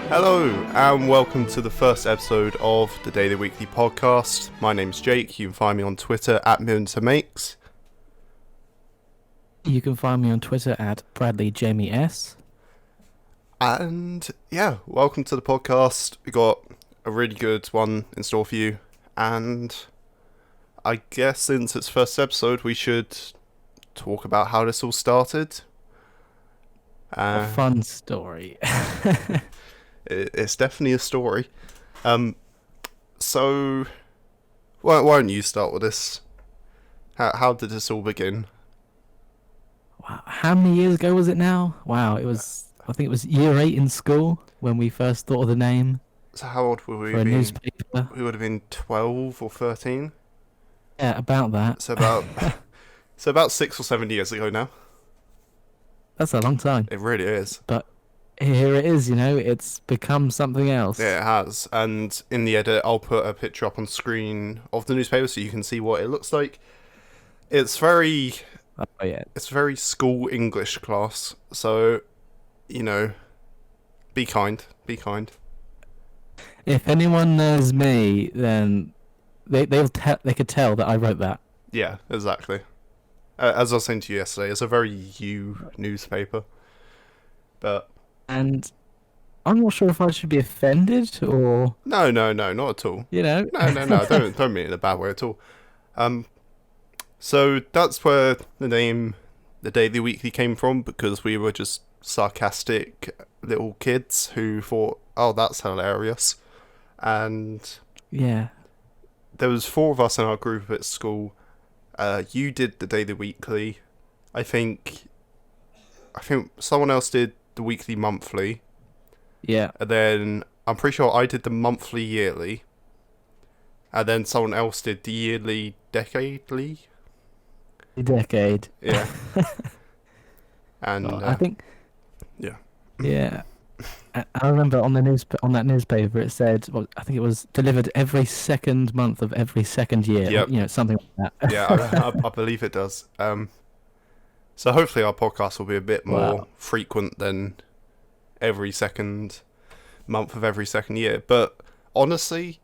Hello, and welcome to the first episode of the Daily Weekly Podcast. My name's Jake. You can find me on Twitter at MiltonMakes. You can find me on Twitter at BradleyJamieS. And yeah, welcome to the podcast. We got a really good one in store for you. And I guess since it's first episode, we should talk about how this all started. A fun story. It's definitely a story. So, why don't you start with this? How did this all begin? Wow, how many years ago was it now? Wow, I think it was year 8 in school when we first thought of the name So how old were we for a been? newspaper. We would have been 12 or 13. Yeah, about that. So about 6 or 7 years ago now. That's a long time. It really is. But here it is, it's become something else. Yeah, it has. And in the edit, I'll put a picture up on screen of the newspaper so you can see what it looks like. It's very school English class. So, be kind. Be kind. If anyone knows me, then they could tell that I wrote that. Yeah, exactly. As I was saying to you yesterday, it's a very you newspaper. And I'm not sure if I should be offended or... No, not at all. No. Don't mean it in a bad way at all. So that's where the name The Daily Weekly came from, because we were just sarcastic little kids who thought, oh, that's hilarious. And Yeah. there was 4 of us in our group at school. You did The Daily Weekly. I think someone else did the weekly monthly. Yeah. And then I'm pretty sure I did the monthly yearly. And then someone else did the yearly decadely. Decade. Yeah. And I think... Yeah. Yeah. I remember on that newspaper it said, well, I think it was delivered every second month of every second year. Yep. Something like that. Yeah, I believe it does. So hopefully our podcast will be a bit more frequent than every second month of every second year. But honestly,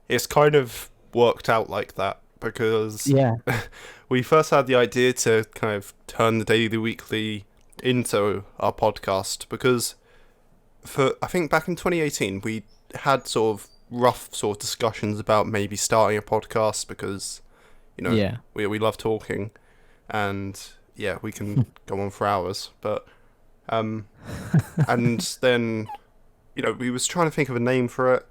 it's kind of worked out like that, because we first had the idea to kind of turn the Daily Weekly into our podcast, because I think back in 2018 we had sort of rough sort of discussions about maybe starting a podcast, because we love talking, and we can go on for hours, but and then we was trying to think of a name for it,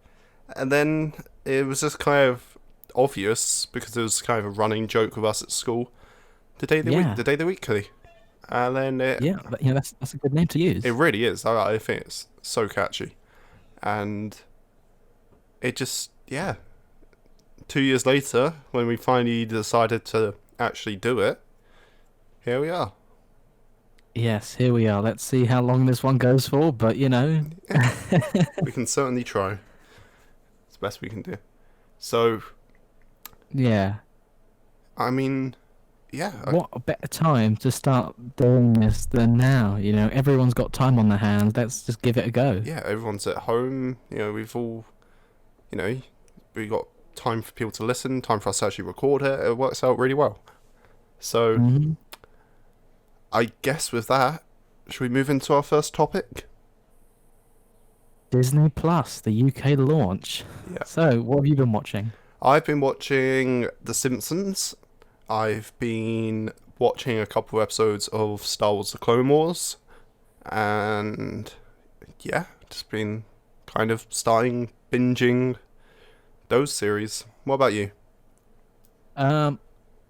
and then it was just kind of obvious, because it was kind of a running joke with us at school, the Daily Weekly. And then that's a good name to use. It really is. I think it's so catchy. And it just, 2 years later, when we finally decided to actually do it, here we are. Yes, here we are. Let's see how long this one goes for, but We can certainly try. It's the best we can do. So, yeah. I mean, what a better time to start doing this than now? Everyone's got time on their hands. Let's just give it a go. Yeah, everyone's at home. We've all, we got time for people to listen, time for us to actually record it. It works out really well. So, I guess with that, should we move into our first topic? Disney Plus, the UK launch. Yeah. So, what have you been watching? I've been watching The Simpsons. I've been watching a couple of episodes of Star Wars: The Clone Wars. And, just been kind of starting binging those series. What about you?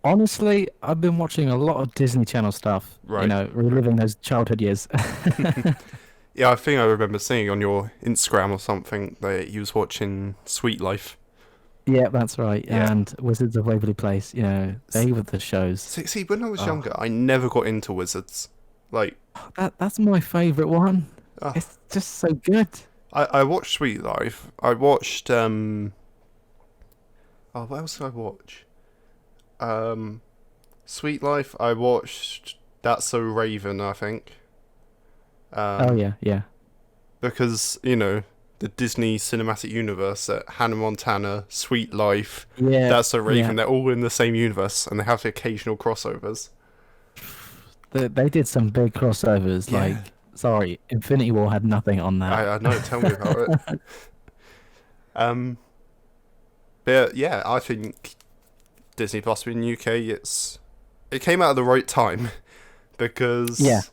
Honestly, I've been watching a lot of Disney Channel stuff. Right. Reliving those childhood years. Yeah, I think I remember seeing on your Instagram or something that you was watching Sweet Life. Yeah, that's right. Yeah. And Wizards of Waverly Place, they were the shows. See, when I was younger, I never got into Wizards. That's my favourite one. It's just so good. I watched Sweet Life. I watched what else did I watch? Sweet Life. I watched That's So Raven, I think. Oh yeah. Because the Disney Cinematic Universe, that Hannah Montana, Sweet Life, Yeah, That's So yeah. Raven, they're all in the same universe, and they have the occasional crossovers. They did some big crossovers. Yeah, Like, sorry, Infinity War had nothing on that. I know. Tell me about it. Um, but yeah, I think Disney Plus in the UK, it came out at the right time Yeah, because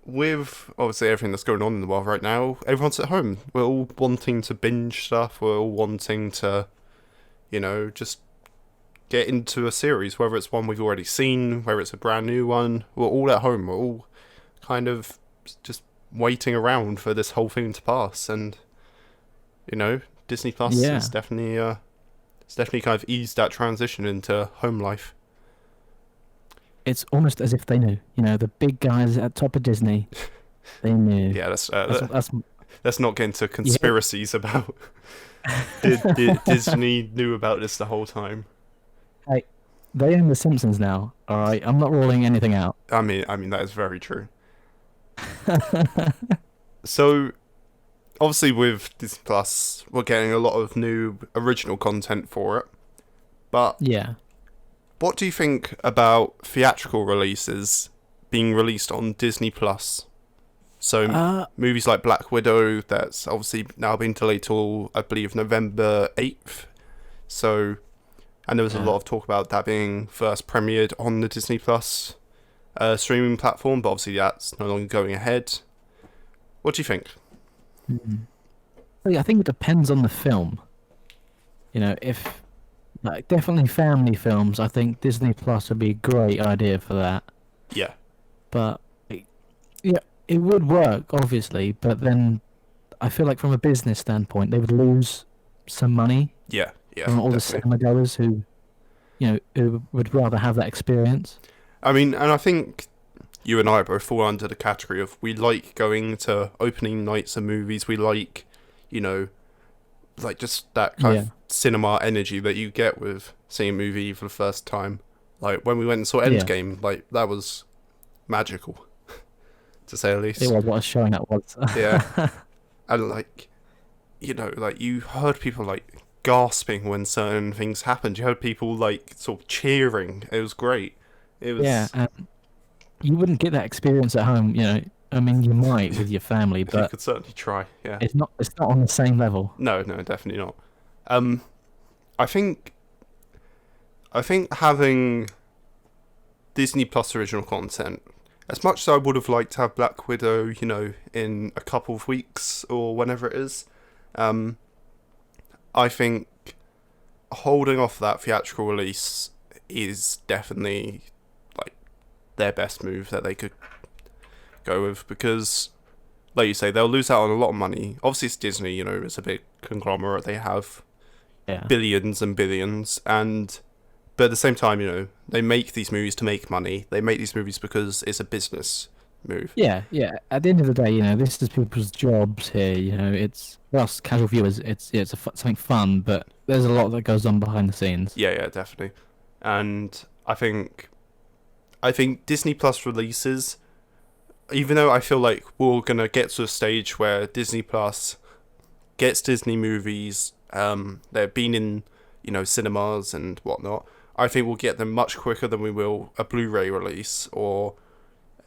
with obviously everything that's going on in the world right now, everyone's at home. We're all wanting to binge stuff. We're all wanting to, just get into a series, whether it's one we've already seen, whether it's a brand new one. We're all at home. We're all kind of just waiting around for this whole thing to pass, and Disney Plus yeah. is definitely it's definitely kind of eased that transition into home life. It's almost as if they knew. The big guys at top of Disney, they knew. Yeah, That's let's not get into yeah. conspiracies about did Disney knew about this the whole time. Hey, they own The Simpsons now. All right, I'm not ruling anything out. I mean that is very true. So obviously with Disney Plus, we're getting a lot of new original content for it. But Yeah. what do you think about theatrical releases being released on Disney Plus? So movies like Black Widow, that's obviously now been delayed till I believe November 8th. So, and there was a Yeah. lot of talk about that being first premiered on the Disney Plus streaming platform, but obviously that's no longer going ahead. What do you think? Mhm. I think it depends on the film. If like definitely family films, I think Disney Plus would be a great idea for that. Yeah, But yeah, it would work obviously, but then I feel like from a business standpoint, they would lose some money yeah, from all the definitely. cinema goers who would rather have that experience. I mean, and I think you and I both fall under the category of we like going to opening nights of movies. We like, you know, like just that kind Yeah, of cinema energy that you get with seeing a movie for the first time. Like when we went and saw yeah. Endgame, like that was magical, to say the It least. was what a showing that was. Yeah, and like like you heard people like gasping when certain things happened. You heard people like sort of cheering. It was great. It Yeah, was. and you wouldn't get that experience at home. I mean, you might with your family, You but could certainly try. Yeah. it's not on the same level. No, no, definitely not. Um, I think having Disney Plus original content, as much as I would have liked to have Black Widow, in a couple of weeks or whenever it is, um, I think holding off that theatrical release is definitely like their best move that they could go with because, like you say, they'll lose out on a lot of money. Obviously, it's Disney, it's a big conglomerate. They have Yeah. billions and billions, but at the same time, they make these movies to make money. They make these movies because it's a business move. Yeah, yeah. At the end of the day, this is people's jobs here. It's for us casual viewers. It's something fun, but there's a lot that goes on behind the scenes. Yeah, yeah, definitely. And I think Disney Plus releases, even though I feel like we're gonna get to a stage where Disney Plus gets Disney movies, they've been in, cinemas and whatnot. I think we'll get them much quicker than we will a Blu-ray release or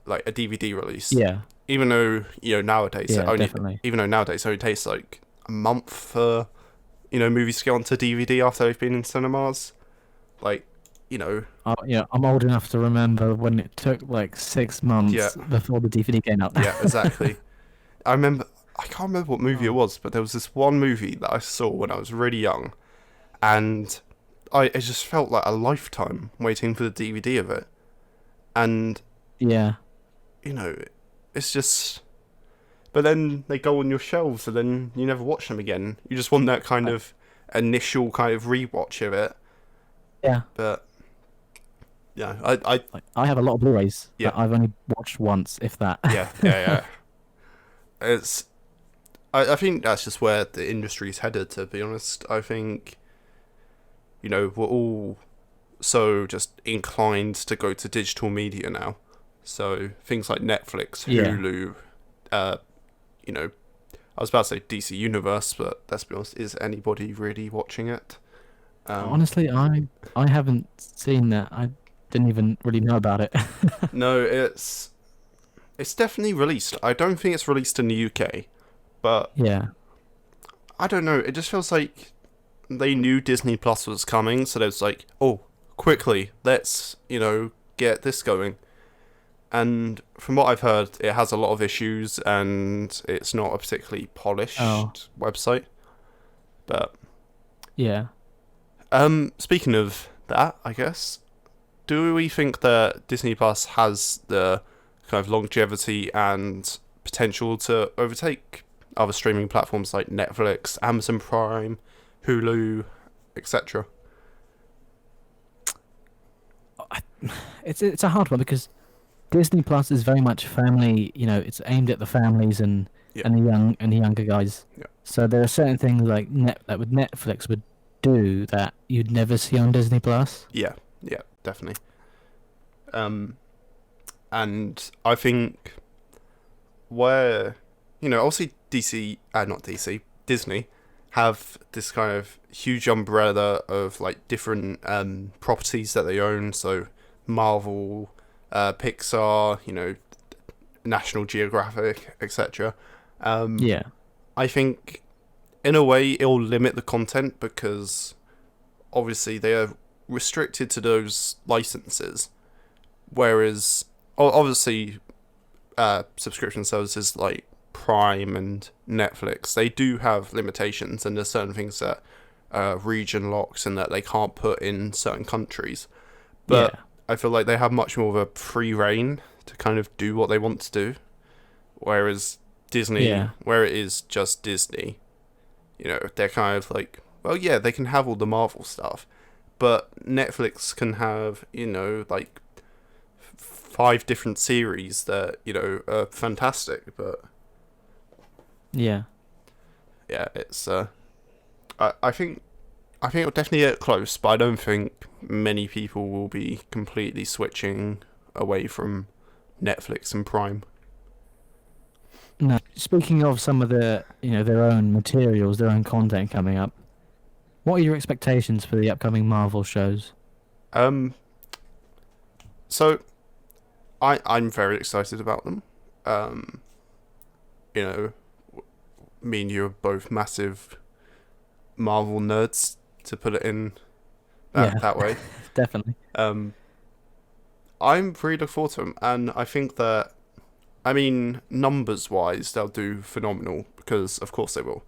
like a DVD release. Yeah, Even though nowadays yeah, definitely. it only takes like a month for movies to get onto DVD after they've been in cinemas. Like I'm old enough to remember when it took like six yeah, months before the DVD came out. yeah, exactly. I can't remember what movie it Oh, was, but there was this one movie that I saw when I was really young, and it just felt like a lifetime waiting for the DVD of it. And yeah, you know, it's just. But then they go on your shelves, and then you never watch them again. You just want that kind I- of initial kind of rewatch of it. yeah. But yeah, I Like I have a lot of Blu-rays yeah, that I've only watched once, if that. yeah, yeah, yeah. It's. I think that's just where the industry's headed. To be honest, I think we're all so just inclined to go to digital media now. So things like Netflix, Yeah, Hulu, uh, you know, I was about to say DC Universe, but let's be honest, is anybody really watching it? Honestly, I haven't seen that. I didn't even really know about it. No, it's definitely released. I don't think it's released in the UK, but Yeah. I don't know. It just feels like they knew Disney Plus was coming, so they was like, oh, quickly, let's, get this going. And from what I've heard, it has a lot of issues, and it's not a particularly polished Oh, website. But yeah. speaking of that, I guess, do we think that Disney Plus has the kind of longevity and potential to overtake other streaming platforms like Netflix, Amazon Prime, Hulu, etc.? It's a hard one because Disney Plus is very much family. It's aimed at the families and Yeah, the younger guys. yeah, So there are certain things like that with Netflix would do that you'd never see on Disney Plus. yeah, yeah, definitely. And I think where, obviously not DC, Disney have this kind of huge umbrella of like different properties that they own. So Marvel, Pixar, National Geographic, etc. Yeah. I think in a way it'll limit the content because obviously they are restricted to those licenses, whereas obviously subscription services like Prime and Netflix, they do have limitations, and there's certain things that region locks and that they can't put in certain countries. But Yeah. I feel like they have much more of a free reign to kind of do what they want to do, whereas Disney, Yeah. where it is just Disney, they're kind of like, well, yeah, they can have all the Marvel stuff, but Netflix can have, like 5 different series that, are fantastic, but Yeah. yeah, it's I think it'll definitely get close, but I don't think many people will be completely switching away from Netflix and Prime. No. Speaking of some of the, their own materials, their own content coming up, what are your expectations for the upcoming Marvel shows? Um, so I'm very excited about them. Um, you know, me and you are both massive Marvel nerds, to put it in Yeah, that way. definitely. Um, I'm really looking forward to them, and I think that, I mean, numbers wise, they'll do phenomenal because, of course, they will.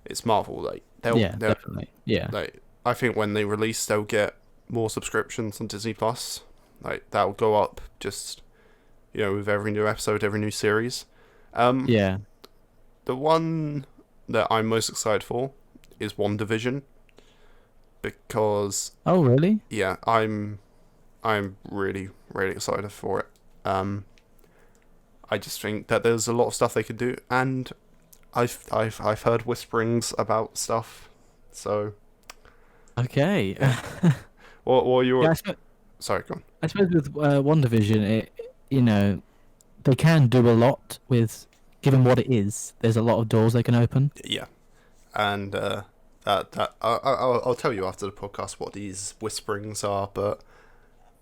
It's Marvel, like Yeah, they'll definitely. Yeah. like. I think when they release, they'll get more subscriptions on Disney Plus. Like that'll go up just, with every new episode, every new series. Um, Yeah. the one that I'm most excited for is WandaVision because Oh, really? yeah, I'm really really excited for it. I just think that there's a lot of stuff they could do, and I've heard whisperings about stuff. So Okay. what are your Yeah, sorry, go on. I suppose with WandaVision, they can do a lot with, given what it is. There's a lot of doors they can open. Yeah, and I'll tell you after the podcast what these whisperings are, but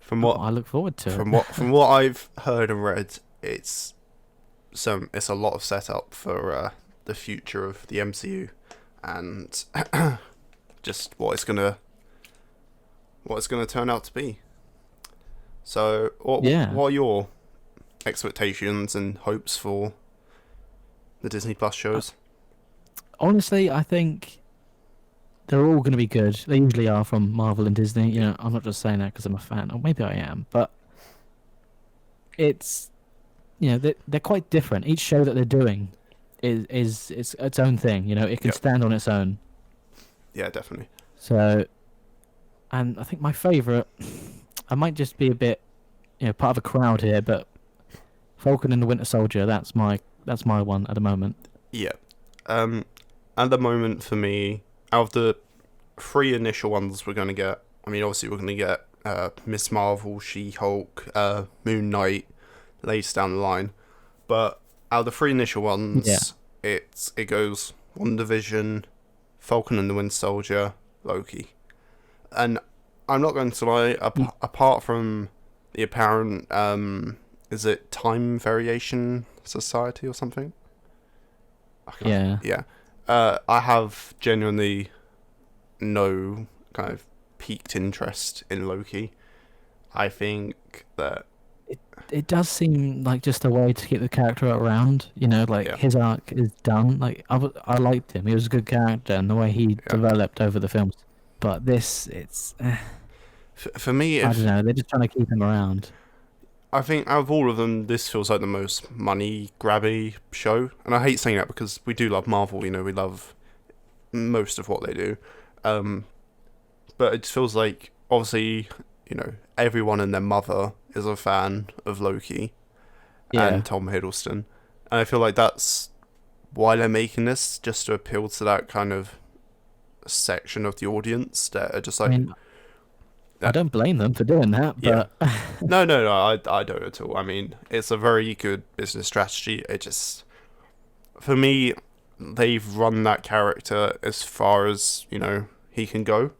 from Oh, what I look forward to it. from what I've heard and read, it's a lot of setup for the future of the MCU, and just what it's gonna turn out to be. So, Yeah. what are your expectations and hopes for the Disney Plus shows? Honestly, I think they're all going to be good. They usually are from Marvel and Disney. I'm not just saying that because I'm a fan, or maybe I am, but it's they're quite different. Each show that they're doing is its own thing. It can Yep. stand on its own. Yeah, definitely. So, and I think my favourite, I might just be a bit, part of a crowd here, but Falcon and the Winter Soldier. That's my one at the moment. Yeah. At the moment, for me, out of the 3 initial ones we're going to get, I mean, obviously we're going to get Miss Marvel, She-Hulk, Moon Knight later down the line. But out of the 3 initial ones, Yeah. it goes WandaVision, Falcon and the Winter Soldier, Loki, and I'm not going to lie. Apart from the apparent, is it Time Variation Society or something? Yeah. Yeah. I have genuinely no kind of piqued interest in Loki. I think that It does seem like just a way to keep the character around. Like yeah, his arc is done. Like I liked him. He was a good character, and the way he yeah. developed over the films. But this, For me, I don't if know. They're just trying to keep him around. I think out of all of them, this feels like the most money grabby show, and I hate saying that because we do love Marvel. We love most of what they do, um, but it feels like obviously everyone and their mother is a fan of Loki Yeah. and Tom Hiddleston, and I feel like that's why they're making this, just to appeal to that kind of section of the audience that are just I like, mean, I don't blame them for doing that, yeah. but No, I don't at all. I mean, it's a very good business strategy. It just, for me, they've run that character as far as he can go.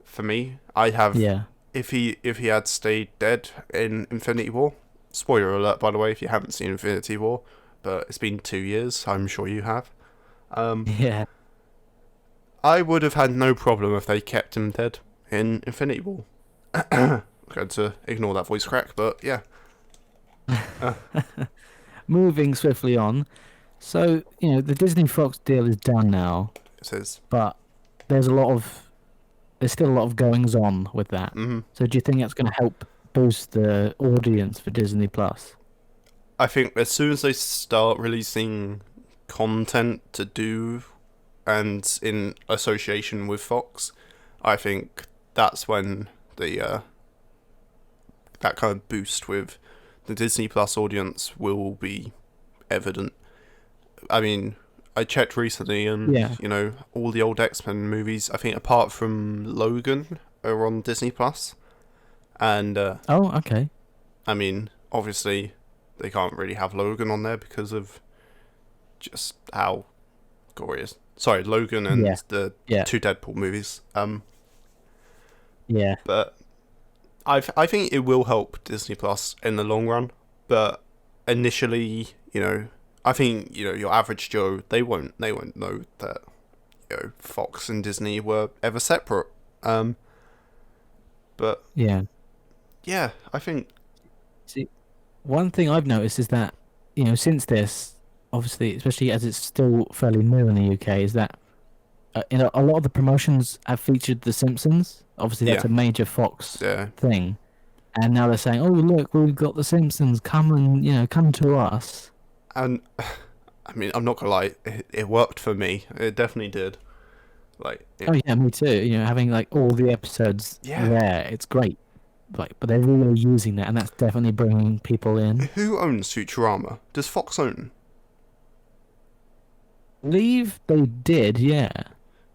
For me, I have. yeah. If he had stayed dead in Infinity War, spoiler alert by the way, if you haven't seen Infinity War, but it's been 2 years. I'm sure you have. Yeah. I would have had no problem if they kept him dead in Infinity War. I'm going to ignore that voice crack, but yeah. Moving swiftly on. So, the Disney Fox deal is done now, It says. but there's still a lot of goings on with that. Mm-hmm. So do you think that's going to help boost the audience for Disney Plus? I think as soon as they start releasing content to do and in association with Fox, I think that's when the that kind of boost with the Disney Plus audience will be evident. I mean, I checked recently, and Yeah. all the old X-Men movies, I think apart from Logan, are on Disney Plus, and Oh, okay. I mean, obviously, they can't really have Logan on there because of just how gory it is. Sorry, Logan and Yeah. the Yeah. two Deadpool movies. Yeah. But I think it will help Disney Plus in the long run. But initially, I think your average Joe, they won't know that Fox and Disney were ever separate. But Yeah. yeah, I think See, one thing I've noticed is that, since this, obviously, especially as it's still fairly new in the UK, is that a lot of the promotions have featured The Simpsons. Obviously, that's yeah, a major Fox yeah. thing. And now they're saying, "Oh, look, we've got The Simpsons. Come and come to us." And I mean, I'm not gonna lie, it worked for me. It definitely did. Like, Oh yeah, me too. Having like all the episodes yeah. there, it's great. But they're really using that, and that's definitely bringing people in. Who owns Futurama? Does Fox own? Believe they did, yeah.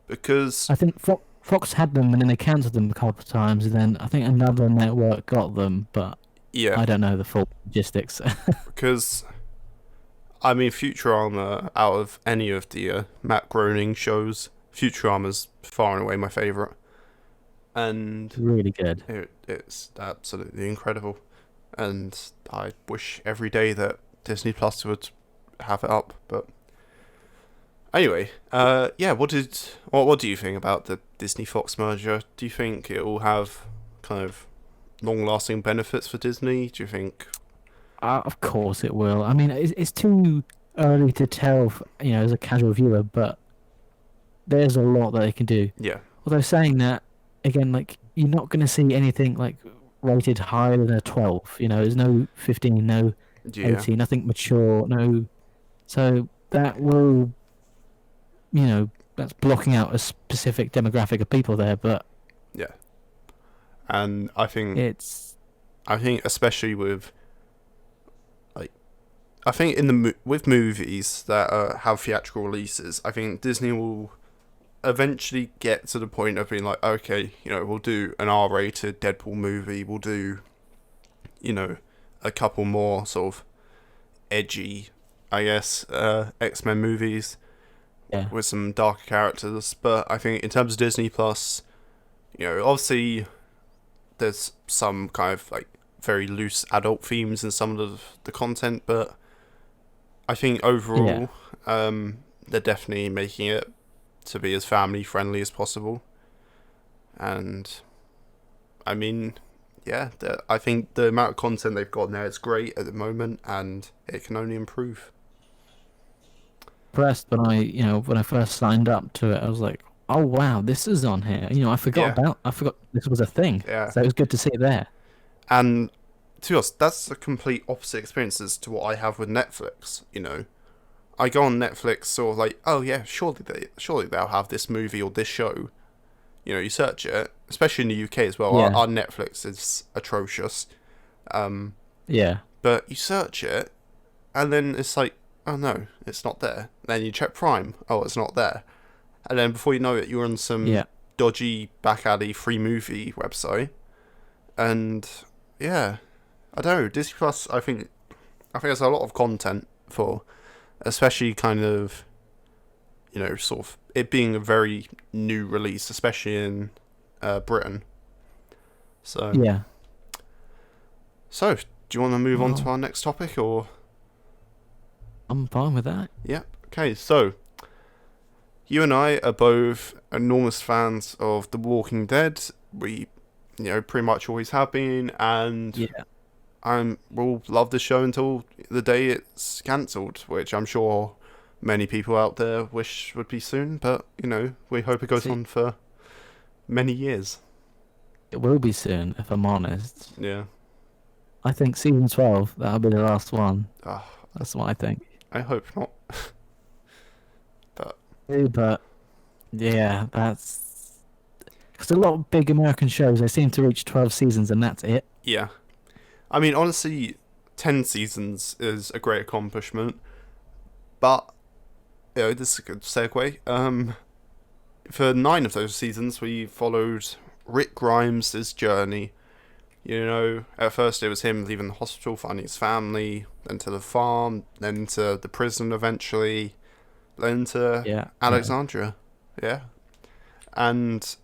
Because I think Fox had them, and then they cancelled them a couple of times, and then I think another network got them, but yeah, I don't know the full logistics. because I mean, Futurama, out of any of the Matt Groening shows, Futurama's far and away my favourite, and Really good. it's absolutely incredible. And I wish every day that Disney Plus would have it up. But anyway, yeah. What do you think about the Disney Fox merger? Do you think it will have kind of long-lasting benefits for Disney? Do you think? Of course it will. I mean, it's too early to tell, as a casual viewer, but there's a lot that they can do. Yeah, Although saying that, again, like, you're not going to see anything like rated higher than a 12. There's no 15, no yeah, 18, nothing mature, no. So that will, that's blocking out a specific demographic of people there, but yeah. And I think it's. especially with like I think with movies that have theatrical releases, I think Disney will eventually get to the point of being like, okay, we'll do an R-rated Deadpool movie, we'll do, a couple more sort of edgy I guess, X-Men movies Yeah. with some darker characters. But I think in terms of Disney Plus, obviously there's some kind of like very loose adult themes in some of the content, but I think Yeah. overall, they're definitely making it to be as family friendly as possible. And I mean, yeah, I think the amount of content they've got now is great at the moment, and it can only improve. Impressed when I first signed up to it, I was like, oh wow, this is on here. Yeah, I forgot this was a thing. yeah. So it was good to see it there. And to us, that's a complete opposite experience as to what I have with Netflix. I go on Netflix, sort of like, oh yeah, surely they'll have this movie or this show. You search it, especially in the UK as well. Our, Yeah. our Netflix is atrocious. Um, Yeah. but you search it, and then it's like, oh no, it's not there. Then you check Prime, oh, it's not there. And then before you know it, you're on some Yeah. dodgy back alley free movie website. And yeah, I don't know. Disney Plus, I think there's a lot of content for, especially kind of, sort of it being a very new release, especially in Britain. So, Yeah. so do you want to move on to Well, our next topic, or I'm fine with that. yeah? Okay, so you and I are both enormous fans of The Walking Dead. We, pretty much always have been, and Yeah. we'll love the show until the day it's cancelled, which I'm sure many people out there wish would be soon. But we hope it goes See, on for many years. it will be soon, if I'm honest. Yeah. I think season 12, that'll be the last one. Uh, That's what I think. I hope not. But But yeah, that's because a lot of big American shows they seem to reach 12 seasons and that's it. yeah, I mean, honestly, 10 seasons is a great accomplishment. But this is a good segue. For 9 of those seasons, we followed Rick Grimes' journey. At first it was him leaving the hospital, finding his family, then to the farm, then to the prison eventually, then to Yeah. Yeah. Alexandria. Yeah. And,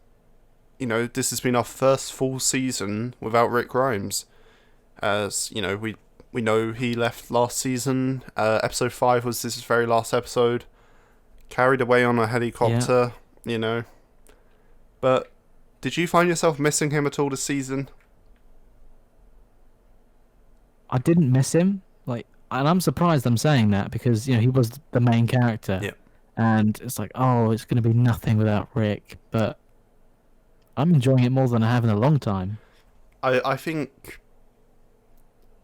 this has been our first full season without Rick Grimes. As, we know he left last season. Episode 5 was his very last episode. Carried away on a Yeah. helicopter, you know. But did you find yourself missing him at all this season? I didn't miss him. And I'm surprised I'm saying that because, he was the main character. Yeah. And it's like, oh, it's going to be nothing without Rick. But I'm enjoying it more than I have in a long time. I think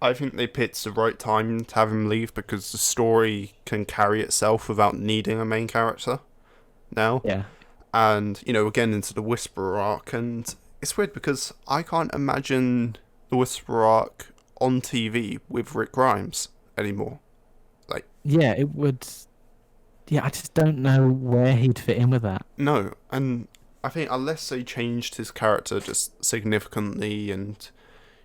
they picked the right time to have him leave because the story can carry itself without needing a main character now. Yeah. And, we're getting into the Whisperer arc, and it's weird because I can't imagine the Whisperer arc on TV with Rick Grimes anymore. Yeah, it would. Yeah, I just don't know where he'd fit in with that. No, and I think unless they changed his character just significantly and,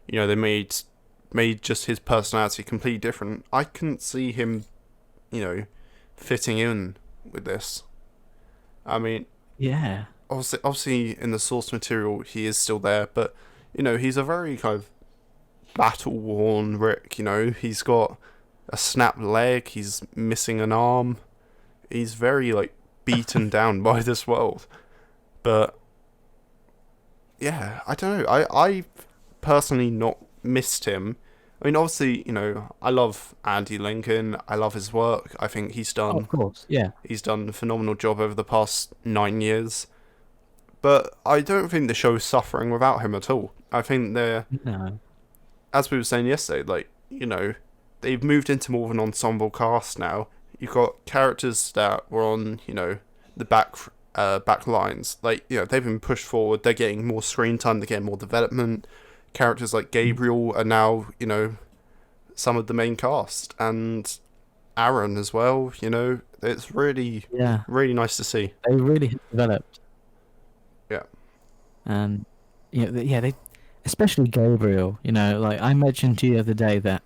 they made just his personality completely different, I couldn't see him, fitting in with this. I mean, Yeah. obviously in the source material he is still there, but he's a very kind of battle worn Rick. He's got a snapped leg, he's missing an arm, he's very beaten down by this world. But yeah, I don't know. I personally not missed him. I mean, obviously, I love Andy Lincoln. I love his work. I think Oh, of course. Yeah. he's done a phenomenal job over the past 9 years. But I don't think the show's suffering without him at all. I think they're, No. as we were saying yesterday, they've moved into more of an ensemble cast now. You've got characters that were on, the back lines. They've been pushed forward. They're getting more screen time. They're getting more development. Characters like Gabriel are now, some of the main cast, and Aaron as well. It's really, Yeah. really nice to see. They really have developed. Yeah. And, they, especially Gabriel, I mentioned to you the other day that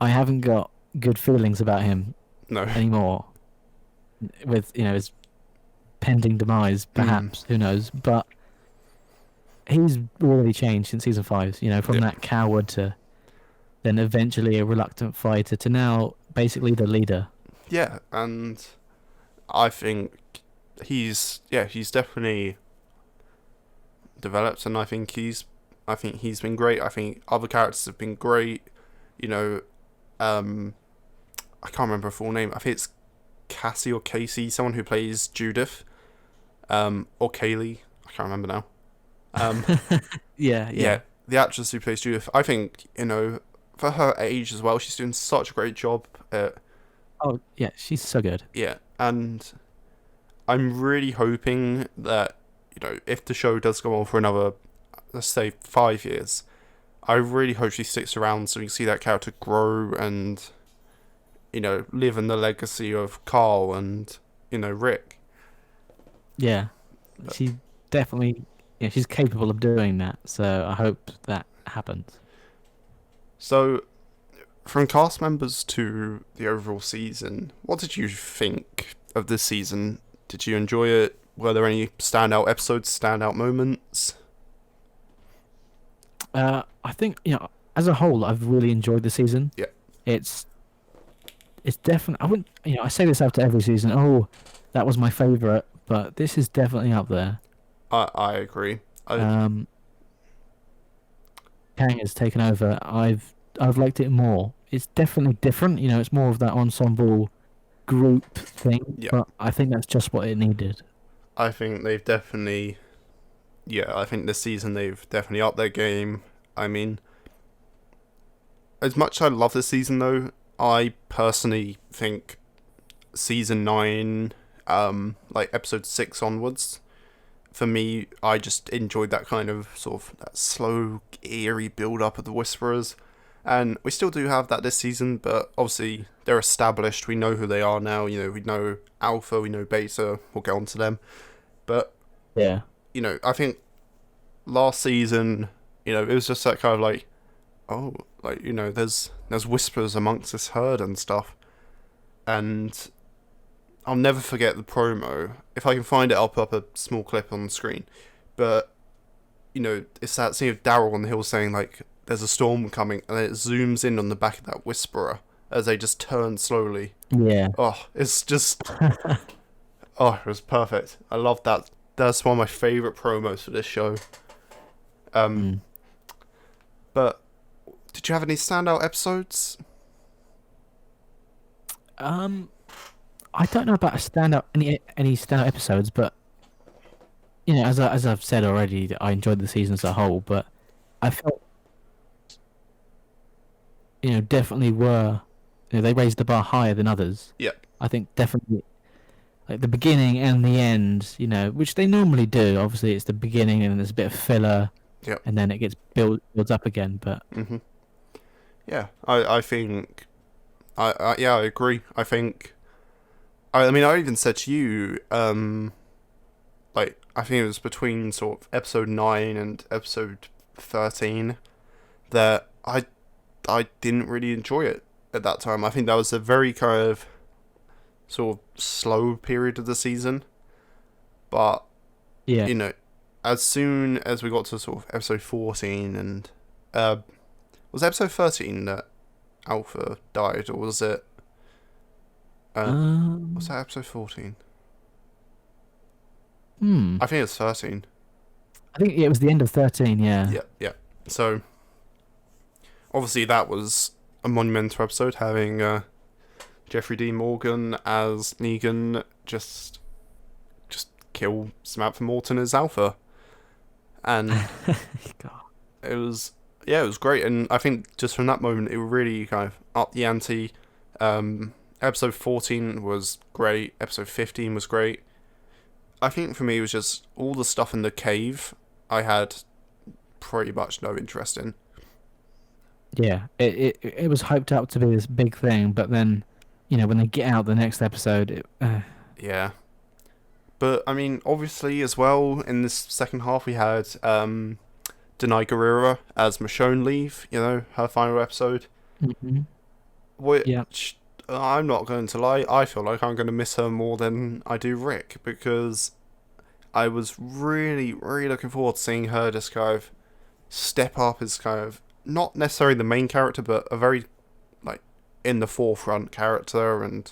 I haven't got good feelings about him No. anymore. With his pending demise, perhaps who knows? But he's really changed since season 5. From Yeah. that coward to then eventually a reluctant fighter to now basically the leader. Yeah, and I think he's definitely developed, and I think he's been great. I think other characters have been great. I can't remember her full name. I think it's Cassie or Casey, someone who plays Judith, or Kaylee. I can't remember now. Yeah. The actress who plays Judith. I think for her age as well, she's doing such a great job. Oh yeah, she's so good. Yeah, and I'm really hoping that if the show does go on for another, let's say 5 years, I really hope she sticks around so we can see that character grow and live in the legacy of Carl and Rick. Yeah, she definitely. Yeah, she's capable of doing that. So I hope that happens. So, from cast members to the overall season, what did you think of this season? Did you enjoy it? Were there any standout episodes, standout moments? I think as a whole, I've really enjoyed the season. Yeah. It's definitely. I wouldn't. I say this after every season. Oh, that was my favorite, but this is definitely up there. I agree. Kang has taken over. I've liked it more. It's definitely different. It's more of that ensemble group thing. Yeah. But I think that's just what it needed. I think they've definitely. Yeah, I think this season they've definitely upped their game. I mean, as much as I love this season, though, I personally think season 9, like episode 6 onwards, for me, I just enjoyed that kind of sort of that slow, eerie build up of the Whisperers. And we still do have that this season, but obviously they're established. We know who they are now. We know Alpha, we know Beta. We'll get on to them. But Yeah. I think last season, it was just that kind of like, oh, like, there's whispers amongst this herd and stuff. And I'll never forget the promo. If I can find it, I'll put up a small clip on the screen. But, it's that scene of Daryl on the hill saying, like, there's a storm coming, and then it zooms in on the back of that whisperer as they just turn slowly. Yeah. Oh, it's just... oh, it was perfect. I loved that. That's one of my favourite promos for this show. But did you have any standout episodes? I don't know about any standout episodes, but as I've said already, I enjoyed the season as a whole. But I felt definitely were they raised the bar higher than others. Yeah. I think definitely like the beginning and the end, which they normally do. Obviously, it's the beginning and there's a bit of filler. Yep. And then it gets builds up again, but yeah, I think I agree. I think I mean I even said to you like I think it was between sort of episode 9 and episode 13 that I didn't really enjoy it at that time. I think that was a very kind of sort of slow period of the season, but yeah. As soon as we got to sort of episode 14 and... was it episode 13 that Alpha died, or was it... was that episode 14? I think it was 13. I think it was the end of 13, yeah. Yeah. So, obviously that was a monumental episode, having Jeffrey Dean Morgan as Negan just kill Samantha Morton as Alpha. And it was great, and I think just from that moment it really kind of upped the ante. Episode 14 was great, episode 15 was great. I think for me it was just all the stuff in the cave I had pretty much no interest in. Yeah, it was hyped up to be this big thing, but then, when they get out the next episode, Yeah. But, I mean, obviously, as well, in this second half, we had Denai Guerrera as Michonne leave, her final episode. Mm-hmm. Which I'm not going to lie, I feel like I'm going to miss her more than I do Rick, because I was really, really looking forward to seeing her just kind of step up as kind of not necessarily the main character, but a very like in the forefront character. And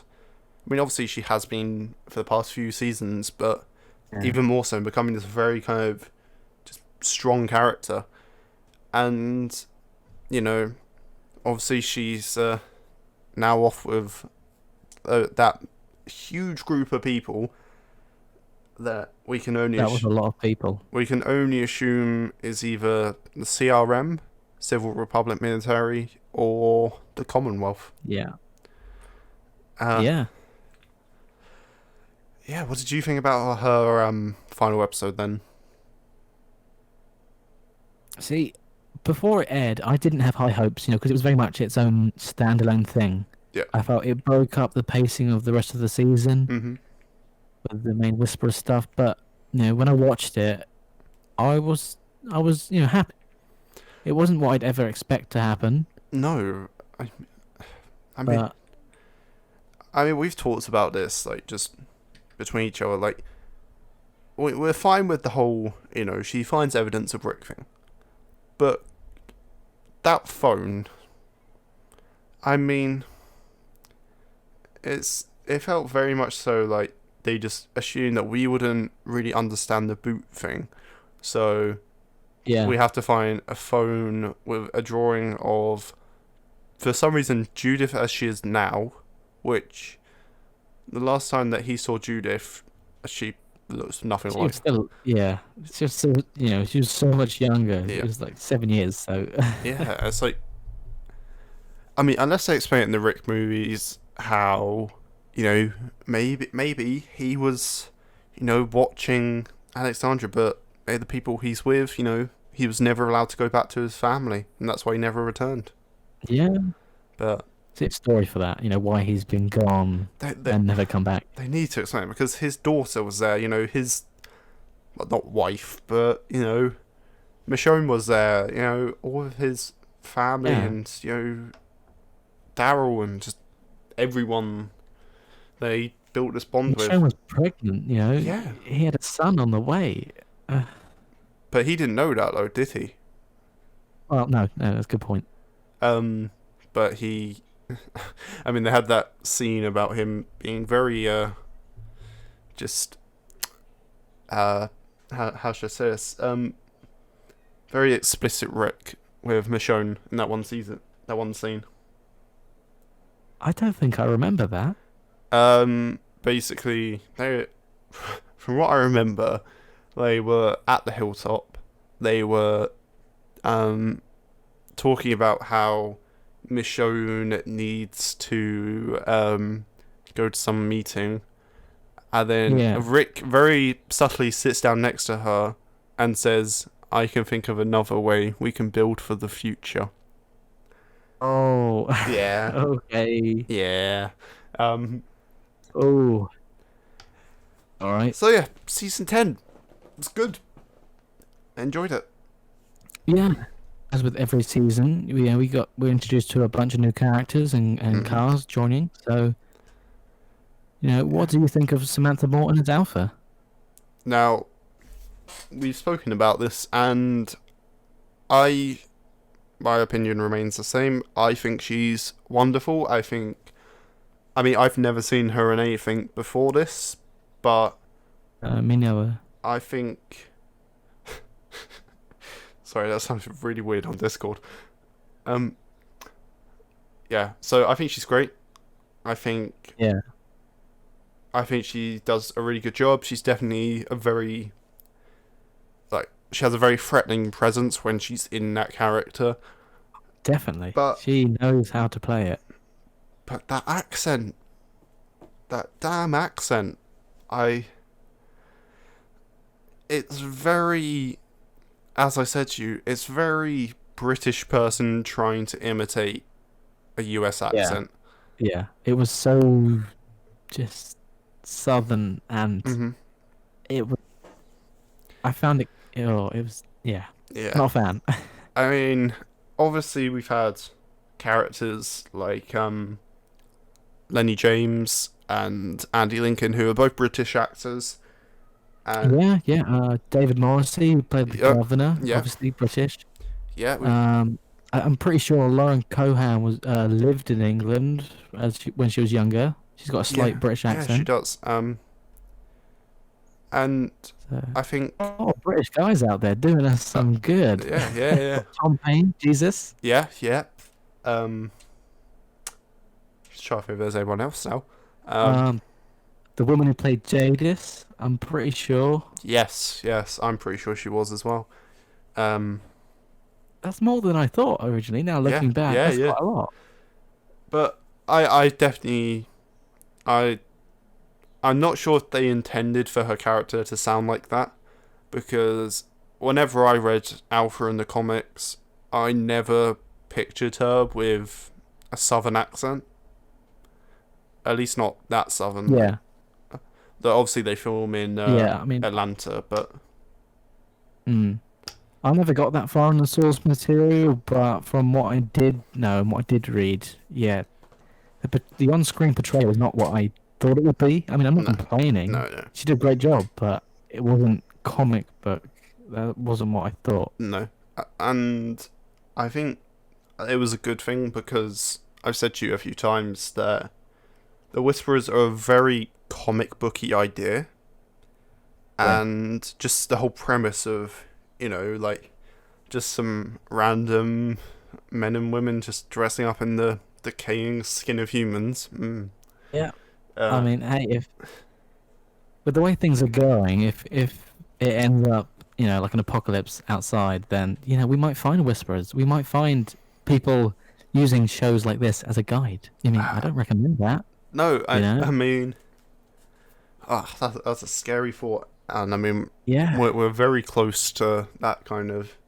I mean, obviously she has been for the past few seasons, but Yeah. even more so in becoming this very kind of just strong character. And you know, obviously she's now off with that huge group of people that That was a lot of people. we can only assume is either the CRM, Civil Republic Military, or the Commonwealth. Yeah. Uh, Yeah. yeah. What did you think about her final episode then? See, before it aired, I didn't have high hopes, because it was very much its own standalone thing. Yeah. I felt it broke up the pacing of the rest of the season Mhm. with the main Whisperer stuff. But when I watched it, I was happy. It wasn't what I'd ever expect to happen, No, I, I mean, but we've talked about this like just between each other. Like, we're fine with the whole, she finds evidence of Rick thing, but that phone. I mean, it felt very much so like they just assumed that we wouldn't really understand the boot thing, so yeah, we have to find a phone with a drawing of, for some reason, Judith as she is now, which the last time that he saw Judith, she looks nothing she like. was still it's just so she was so much younger. She Yeah, was like 7 years, so yeah. It's like, I mean, unless they explain it in the Rick movies how, maybe he was, watching Alexandra, but the people he's with, he was never allowed to go back to his family, and that's why he never returned. yeah. But It's a story for that. Why he's been gone they and never come back. they need to explain it, because his daughter was there, his, well, not wife, but Michonne was there, all of his family, Yeah. and Daryl, and just everyone they built this bond Michelle with. was pregnant. Yeah, He had a son on the way. Uh, but he didn't know that though, did he? well, no, that's a good point. But he, I mean, they had that scene about him being very just how should I say this? Very explicit Rick with Michonne in that one season, that one scene. I don't think I remember that. Basically, they, from what I remember, they were at the hilltop. They were, talking about how Michonne needs to, go to some meeting, and then Yeah. Rick very subtly sits down next to her and says, "I can think of another way we can build for the future." Oh. Yeah. Okay. Yeah. Oh. All right. So yeah, season 10. It's good. Enjoyed it. Yeah. As with every season, we're introduced to a bunch of new characters and Mhm. cars joining. So, what do you think of Samantha Morton as Alpha? Now, we've spoken about this, and my opinion remains the same. I think she's wonderful. I mean, I've never seen her in anything before this, but Me neither. I think. Sorry, that sounded really weird on Discord. Yeah, so I think she's great. I think Yeah. I think she does a really good job. She's definitely she has a very threatening presence when she's in that character. Definitely. But She knows how to play it. that accent, that damn accent, it's very, as I said to you, it's very British person trying to imitate a US accent. Yeah. It was so just southern, and Mm-hmm. it was. I found it. Oh, it was. Yeah. Yeah. Not a fan. I mean, obviously we've had characters like Lenny James and Andy Lincoln, who are both British actors. And Yeah. David Morrissey, who played the yep, governor, yeah, obviously British. yeah, I'm pretty sure Lauren Cohan was lived in England when she was younger. She's got a yeah, slight British yeah, she accent. does. And So, I think, British guys out there doing us uh, some good. yeah, yeah, yeah, Tom Payne, Jesus. yeah, yeah. Just trying to think if there's anyone else now. Um, the woman who played Jadis, I'm pretty sure. Yes, I'm pretty sure she was as well. Um, That's more than I thought originally. Now yeah, looking back, yeah, that's yeah. quite a lot. But I definitely, I, I'm not sure if they intended for her character to sound like that, because whenever I read Alpha in the comics, I never pictured her with a southern accent. At least not that southern. Like, Yeah, obviously they film in yeah. I mean, Atlanta, but mm, I never got that far in the source material, but from what I did know and what I did read, yeah, the on-screen portrayal is not what I thought it would be. I mean, I'm not no, complaining. no, She did a great job, but it wasn't comic book. That wasn't what I thought. no. And I think it was a good thing because I've said to you a few times that the Whisperers are a very comic booky idea, Yeah. and just the whole premise of, like, just some random men and women just dressing up in the decaying skin of humans. Yeah. I Uh, mean, hey, if with the way things are going, if it ends up, like an apocalypse outside, then we might find whisperers. We might find people using shows like this as a guide. I mean, I don't recommend that. no, You I know? mean, that's a scary thought, and I mean, Yeah. we're very close to that kind of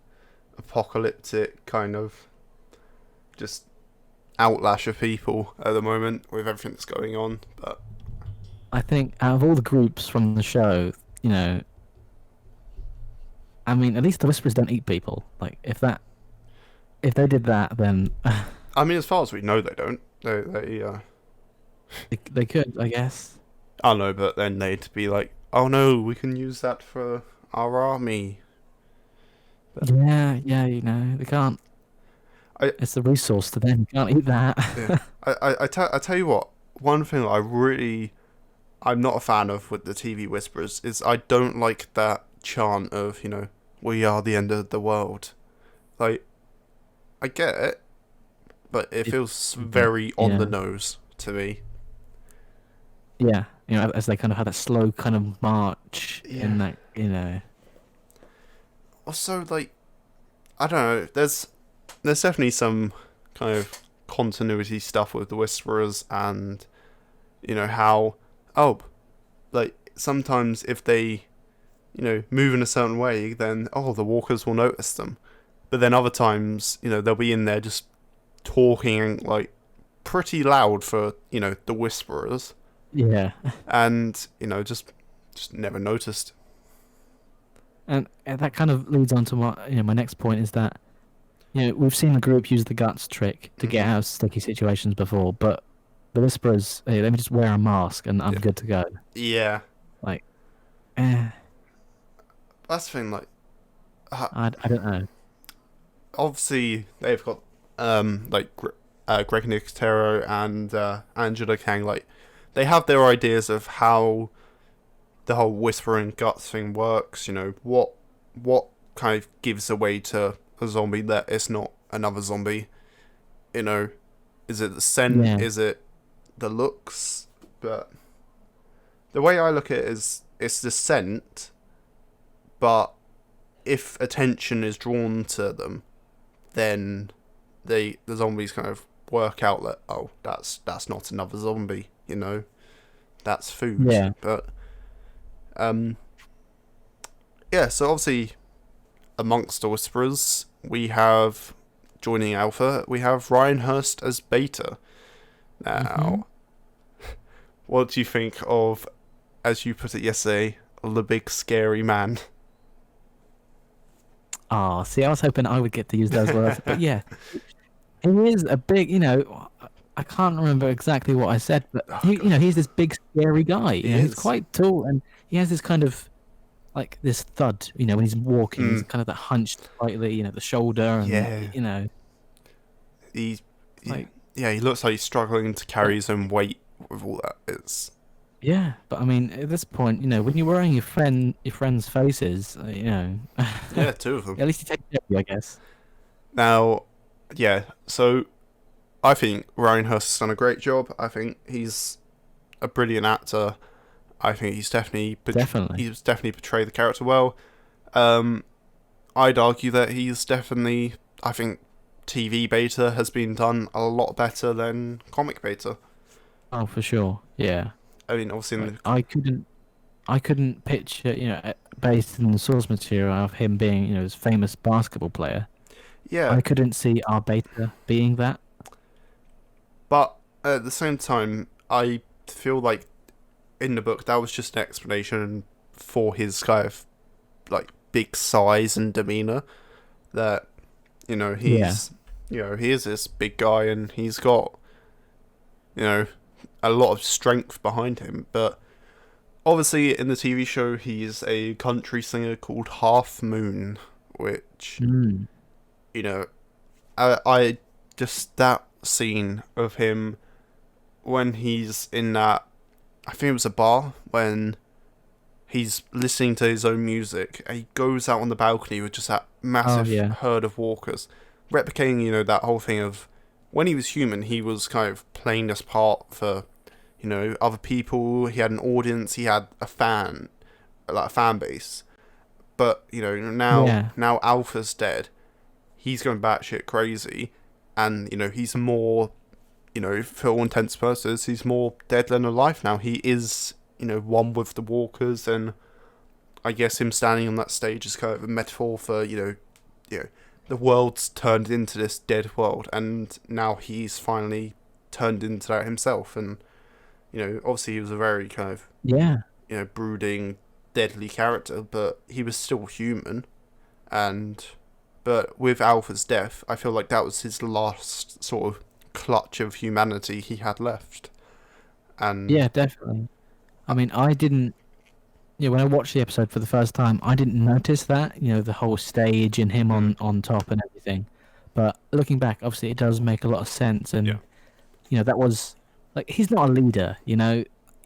apocalyptic kind of just outlash of people at the moment with everything that's going on. But I think out of all the groups from the show, I mean, at least the whisperers don't eat people. Like, if they did that, then I mean, as far as we know, they don't. they could, I guess. I don't know, but then they'd be like, "Oh no, we can use that for our army." But Yeah, they can't. I It's the resource to them. You can't eat that. yeah, I tell you what. One thing I'm not a fan of with the TV Whisperers is I don't like that chant of, "We are the end of the world." Like, I get it, but it feels very on the Yeah, nose to me. yeah. As they kind of had that slow kind of march Yeah. in that. Also, like, I don't know. There's definitely some kind of continuity stuff with the Whisperers, and how, oh, like, sometimes if they move in a certain way, then the walkers will notice them. But then other times, they'll be in there just talking like pretty loud for the Whisperers, Yeah, and just never noticed. and that kind of leads on to my next point is that we've seen the group use the guts trick to get out of sticky situations before, but the whisperers, hey, let me just wear a mask and I'm Yeah. good to go. Yeah, Like, eh, that's the thing. Like, I don't know. obviously they've got like Greg Nicotero and Angela Kang. Like, they have their ideas of how the whole whispering guts thing works. What kind of gives away to a zombie that it's not another zombie. Is it the scent? Yeah, Is it the looks? But the way I look at it is it's the scent, but if attention is drawn to them, then the zombies kind of work out that, oh, that's not another zombie, that's food. yeah. But yeah, so obviously amongst the Whisperers, we have, joining Alpha, we have Ryan Hurst as Beta. Now, what do you think of, as you put it yesterday, the big scary man? Oh, see, I was hoping I would get to use those words, but yeah, he is a big. I can't remember exactly what I said, but Oh god, he's this big scary guy. he He's is. quite tall and he has this kind of like this thud. When he's walking, he's Mm, kind of that hunched slightly. The shoulder and yeah, he, he, like yeah, he looks like he's struggling to but carry his own weight with all that. It's yeah, but I mean at this point, when you're wearing your friends' faces, yeah, at two of them. least you take care of you, I guess. Now, yeah, so I think Ryan Hurst has done a great job. I think he's a brilliant actor. I think Definitely. he's definitely portrayed the character well. Um, I'd argue that he's definitely. I think TV beta has been done a lot better than comic beta. Oh, for sure. Yeah. I mean, obviously, in Like the, I couldn't picture, based on the source material of him being, this famous basketball player. yeah, I couldn't see our beta being that. but at the same time, I feel like in the book that was just an explanation for his kind of like big size and demeanor. That Yeah. he is this big guy and he's got you know a lot of strength behind him, but obviously in the TV show he's a country singer called Half Moon, which Mm. you know I just that scene of him when he's in that, I think it was a bar, when he's listening to his own music and he goes out on the balcony with just that Oh massive yeah. herd of walkers, replicating that whole thing of when he was human he was kind of playing this part for other people. He had an audience, he had a fan base, but Yeah. now Alpha's dead, he's going batshit crazy, and he's more, for all intents and purposes, he's more dead than alive now. He is, one with the walkers, and I guess him standing on that stage is kind of a metaphor for, the world's turned into this dead world, and now he's finally turned into that himself. And, obviously he was a very kind of, Yeah. brooding, deadly character, but he was still human. And, but with Alpha's death, I feel like that was his last sort of clutch of humanity he had left. And Yeah, definitely. I mean, I didn't. When I watched the episode for the first time, I didn't notice that. The whole stage and him mm, on top and everything. But looking back, obviously, it does make a lot of sense. yeah, And that was like he's not a leader. no,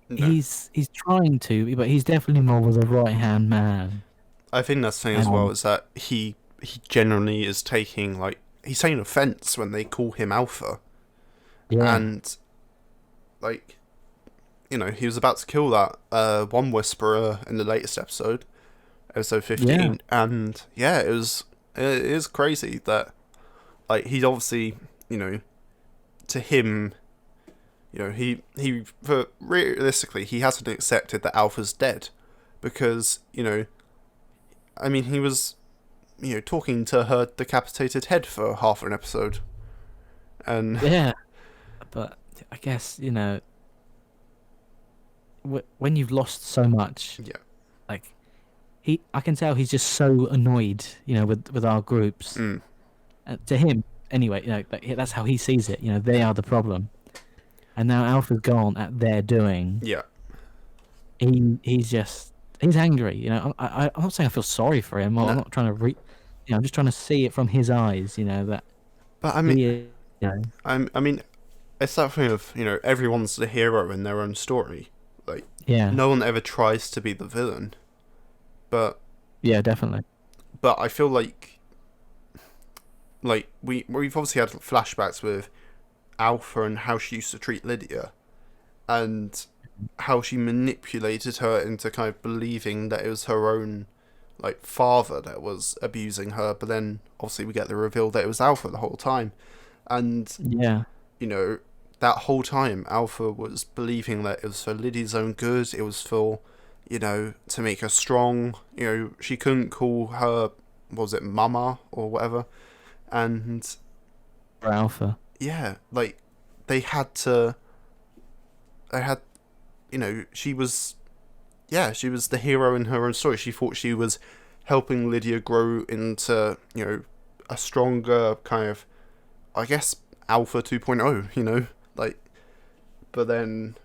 He's trying to, but he's definitely more of a right hand man. I think that's the thing as well, And is that he generally is taking, like, he's taking offense when they call him Alpha. yeah, And like, he was about to kill that one whisperer in the latest episode yeah, 15, and yeah, it is crazy that, like, he's obviously, to him, he for realistically he hasn't accepted that Alpha's dead, because I mean, he was talking to her decapitated head for half an episode, and yeah. But I guess when you've lost so much, yeah, like I can tell he's just so annoyed, with our groups. mm, To him, anyway, that's how he sees it. They are the problem, and now Alpha's gone at their doing. yeah. He's angry. I'm not saying I feel sorry for him, or I'm No, not trying to I'm just trying to see it from his eyes. That but I mean, he is. I mean, it's that thing of everyone's the hero in their own story. Like, Yeah, no one ever tries to be the villain, but yeah, definitely. I feel like we've obviously had flashbacks with Alpha and how she used to treat Lydia, and how she manipulated her into kind of believing that it was her own, like, father that was abusing her. But then obviously we get the reveal that it was Alpha the whole time, and Yeah, you know that whole time Alpha was believing that it was for Lydia's own good. It was for to make her strong. She couldn't call her, was it Mama or whatever, and for Alpha. yeah, like, they had to. They had, she was, yeah, she was the hero in her own story. She thought she was helping Lydia grow into, a stronger kind of, I guess, Alpha 2.0, like, But then,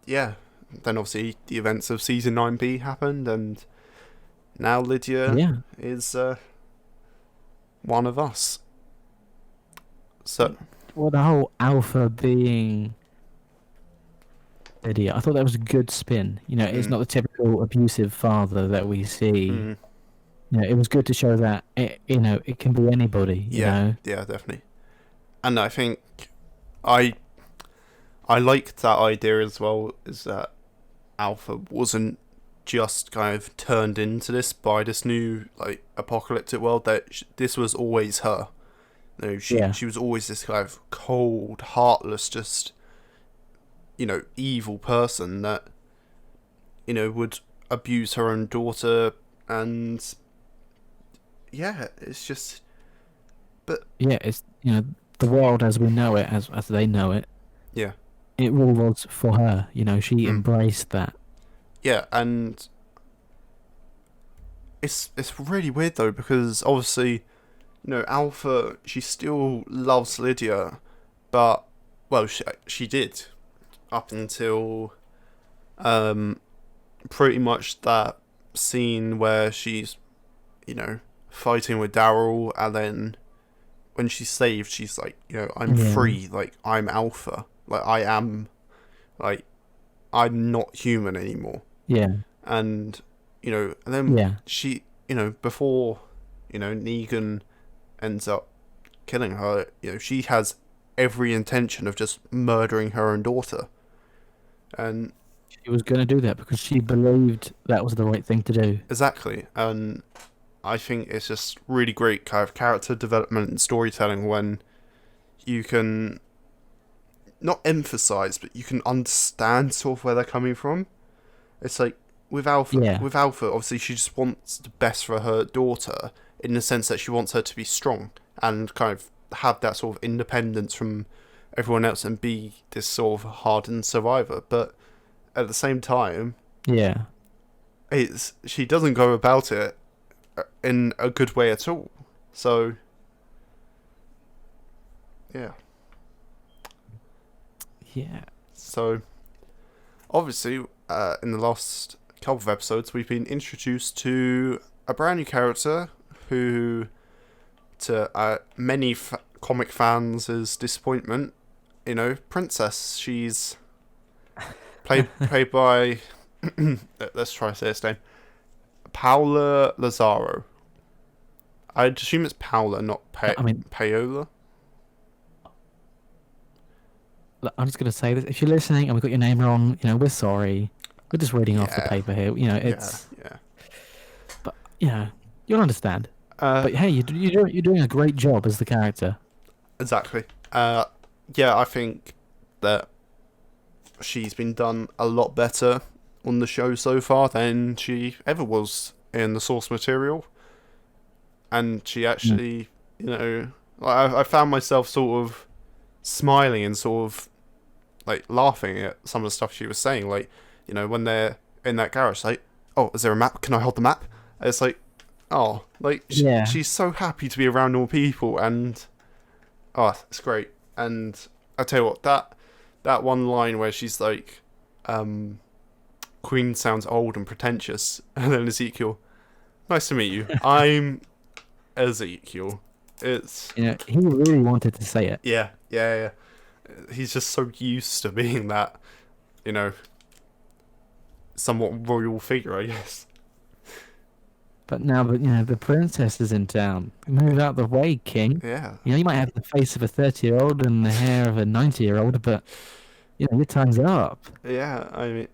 yeah, then obviously the events of season 9B happened, and now Lydia Yeah. is one of us. So, Well, the whole alpha being Lydia, I thought that was a good spin. You know, it's mm, not the typical abusive father that we see. mm, You know, it was good to show that it can be anybody. You yeah, know. yeah, definitely. And I think I I liked that idea as well, is that Alpha wasn't just kind of turned into this by this new like apocalyptic world. That this was always her. You know, Yeah. she was always this kind of cold, heartless, just evil person that would abuse her own daughter, and yeah, it's just. But Yeah. It's the world as we know it, as they know it. yeah, It all was for her. You know, she mm, embraced that. yeah, and it's really weird though, because obviously Alpha, she still loves Lydia, but well, she did up until pretty much that scene where she's fighting with Daryl, and then when she's saved, she's like, I'm Yeah. free, like I'm Alpha, like I am, like I'm not human anymore, Yeah. and and then Yeah. she, before Negan ends up killing her, she has every intention of just murdering her own daughter. And She was going to do that because she believed that was the right thing to do. exactly, and I think it's just really great kind of character development and storytelling when you can not emphasize, but you can understand sort of where they're coming from. It's like Yeah. with Alpha, obviously she just wants the best for her daughter, in the sense that she wants her to be strong and kind of have that sort of independence from everyone else and be this sort of hardened survivor. But at the same time, Yeah. she doesn't go about it in a good way at all. So yeah. Yeah. So obviously, in the last couple of episodes, we've been introduced to a brand new character who, to many comic fans' disappointment, Princess. She's played by let's try to say his name, Paola Lazaro. I'd assume it's Paola, not I mean, Paola. look, I'm just going to say this. If you're listening and we got your name wrong, we're sorry. We're just reading off the Yeah, paper here. yeah, It's, yeah. but you'll understand. Uh, But hey, you're doing a great job as the character. exactly. Yeah, I think that she's been done a lot better on the show so far than she ever was in the source material. And she Mm. actually, I found myself sort of smiling and sort of like laughing at some of the stuff she was saying. Like, when they're in that garage, like, oh, is there a map? Can I hold the map? And it's like, oh, like Yeah. she's so happy to be around normal people, and oh, it's great. And I tell you what, that one line where she's like, Queen sounds old and pretentious, and then Ezekiel, nice to meet you. I'm Ezekiel. It's He really wanted to say it. yeah. He's just so used to being that, somewhat royal figure, I guess. But now that the princess is in town, move out the way, king. Yeah, You might have the face of a 30-year-old and the hair of a 90-year-old, but your time's up. yeah. I mean,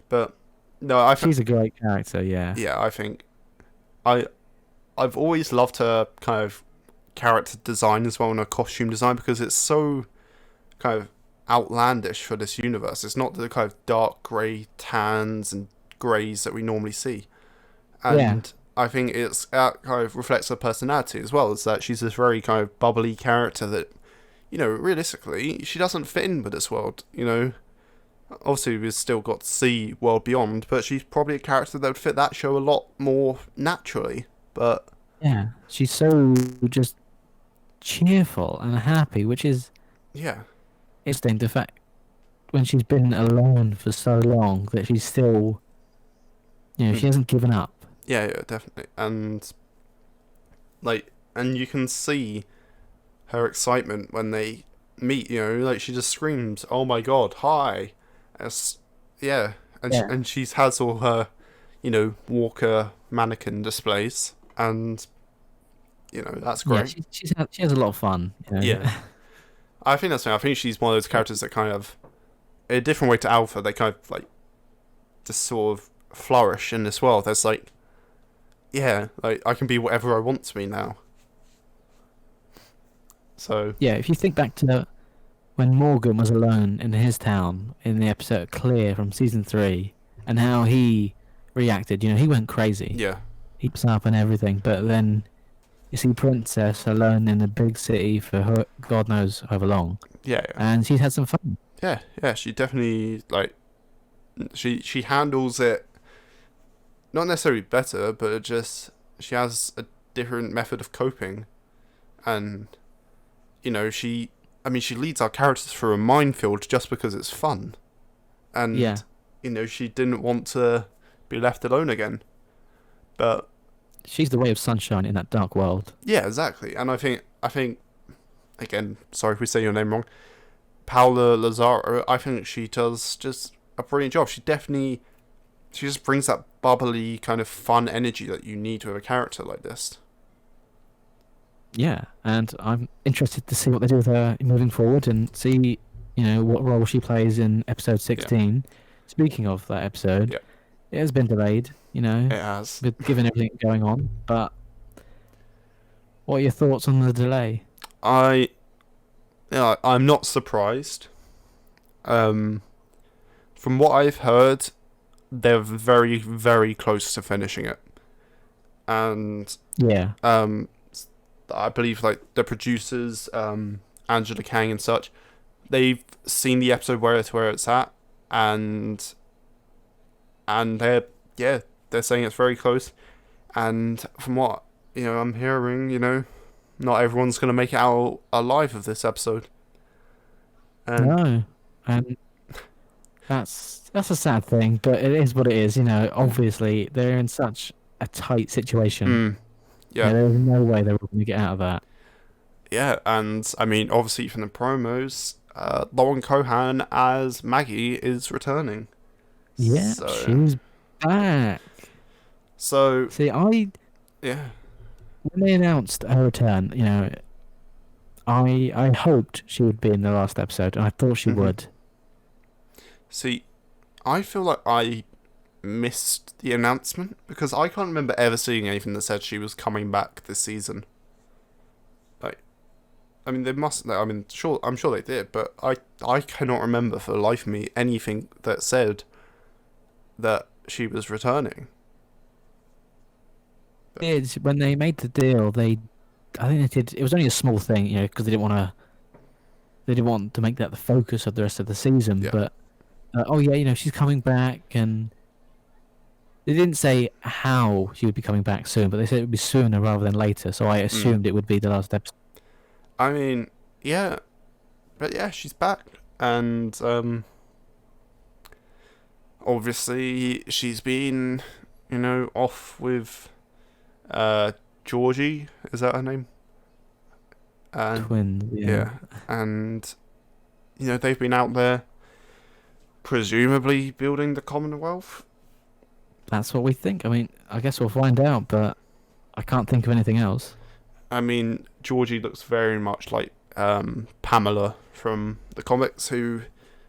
but no, I think She's a great character. Yeah. yeah, I think I I've always loved her kind of character design as well, and her costume design, because it's so kind of outlandish for this universe. It's not the kind of dark grey tans and greys that we normally see. Yeah. And I think it's kind of reflects her personality as well, is that she's this very kind of bubbly character that, realistically, she doesn't fit in with this world. Obviously we've still got to see World Beyond, but she's probably a character that would fit that show a lot more naturally. But Yeah. She's so just cheerful and happy, which is yeah, interesting the fact when she's been alone for so long that she's still, she hasn't given up. Yeah, yeah, definitely. And and you can see her excitement when they meet. Like she just screams, "Oh my god, hi!" It's, yeah, and Yeah. she's has all her, Walker mannequin displays, and that's Yeah, great. she has a lot of fun. Yeah, I think that's fine. I think she's one of those characters that kind of, in a different way to Alpha, they kind of like just sort of flourish in this world. There's like, yeah, like I can be whatever I want to be now. So Yeah, if you think back to when Morgan was alone in his town in the episode Clear from season 3, and how he reacted, he went crazy. yeah, He was up and everything, but then you see Princess alone in a big city for God knows however long, yeah, and she's had some fun. yeah, yeah. She definitely she handles it not necessarily better, but it just she has a different method of coping, and she leads our characters through a minefield just because it's fun, and Yeah. She didn't want to be left alone again, but She's the ray of sunshine in that dark world. yeah, exactly. And I think again, sorry if we say your name wrong, Paola Lazaro. I think she does just a brilliant job. She just brings that bubbly kind of fun energy that you need with a character like this. Yeah, and I'm interested to see what they do with her moving forward and see, what role she plays in episode 16. Speaking of that episode, Yeah. it has been delayed, It has. with given everything going on. But what are your thoughts on the delay? I'm not surprised. From what I've heard, they're very, very close to finishing it, and Yeah, I believe like the producers, Angela Kang and such, they've seen the episode where it's at, and they're saying it's very close, and from what I'm hearing, not everyone's gonna make it out alive of this episode. And no, and that's a sad thing, but it is what it is. Obviously they're in such a tight situation. yeah, There's no way they're going to get out of that. yeah, and I mean, obviously from the promos, Lauren Cohan as Maggie is returning. Yeah, So, she's back. So See, yeah, when they announced her return, I hoped she would be in the last episode, and I thought she Mhm. would. see, I feel like I missed the announcement because I can't remember ever seeing anything that said she was coming back this season. Like, I mean, they must. I mean, I'm sure they did, but I cannot remember for the life of me anything that said that she was returning. It's when they made the deal. I think they did. It was only a small thing, because they didn't want to make that the focus of the rest of the season. Yeah. But oh yeah, she's coming back, and they didn't say how she would be coming back soon, but they said it would be sooner rather than later. So I assumed it would be the last episode. I mean, yeah, but yeah, she's back, and obviously she's been, off with Georgie. Is that her name? And Twins. yeah, and they've been out there, presumably building the Commonwealth. That's what we think. I mean, I guess we'll find out, but I can't think of anything else. I mean, Georgie looks very much like Pamela from the comics, who,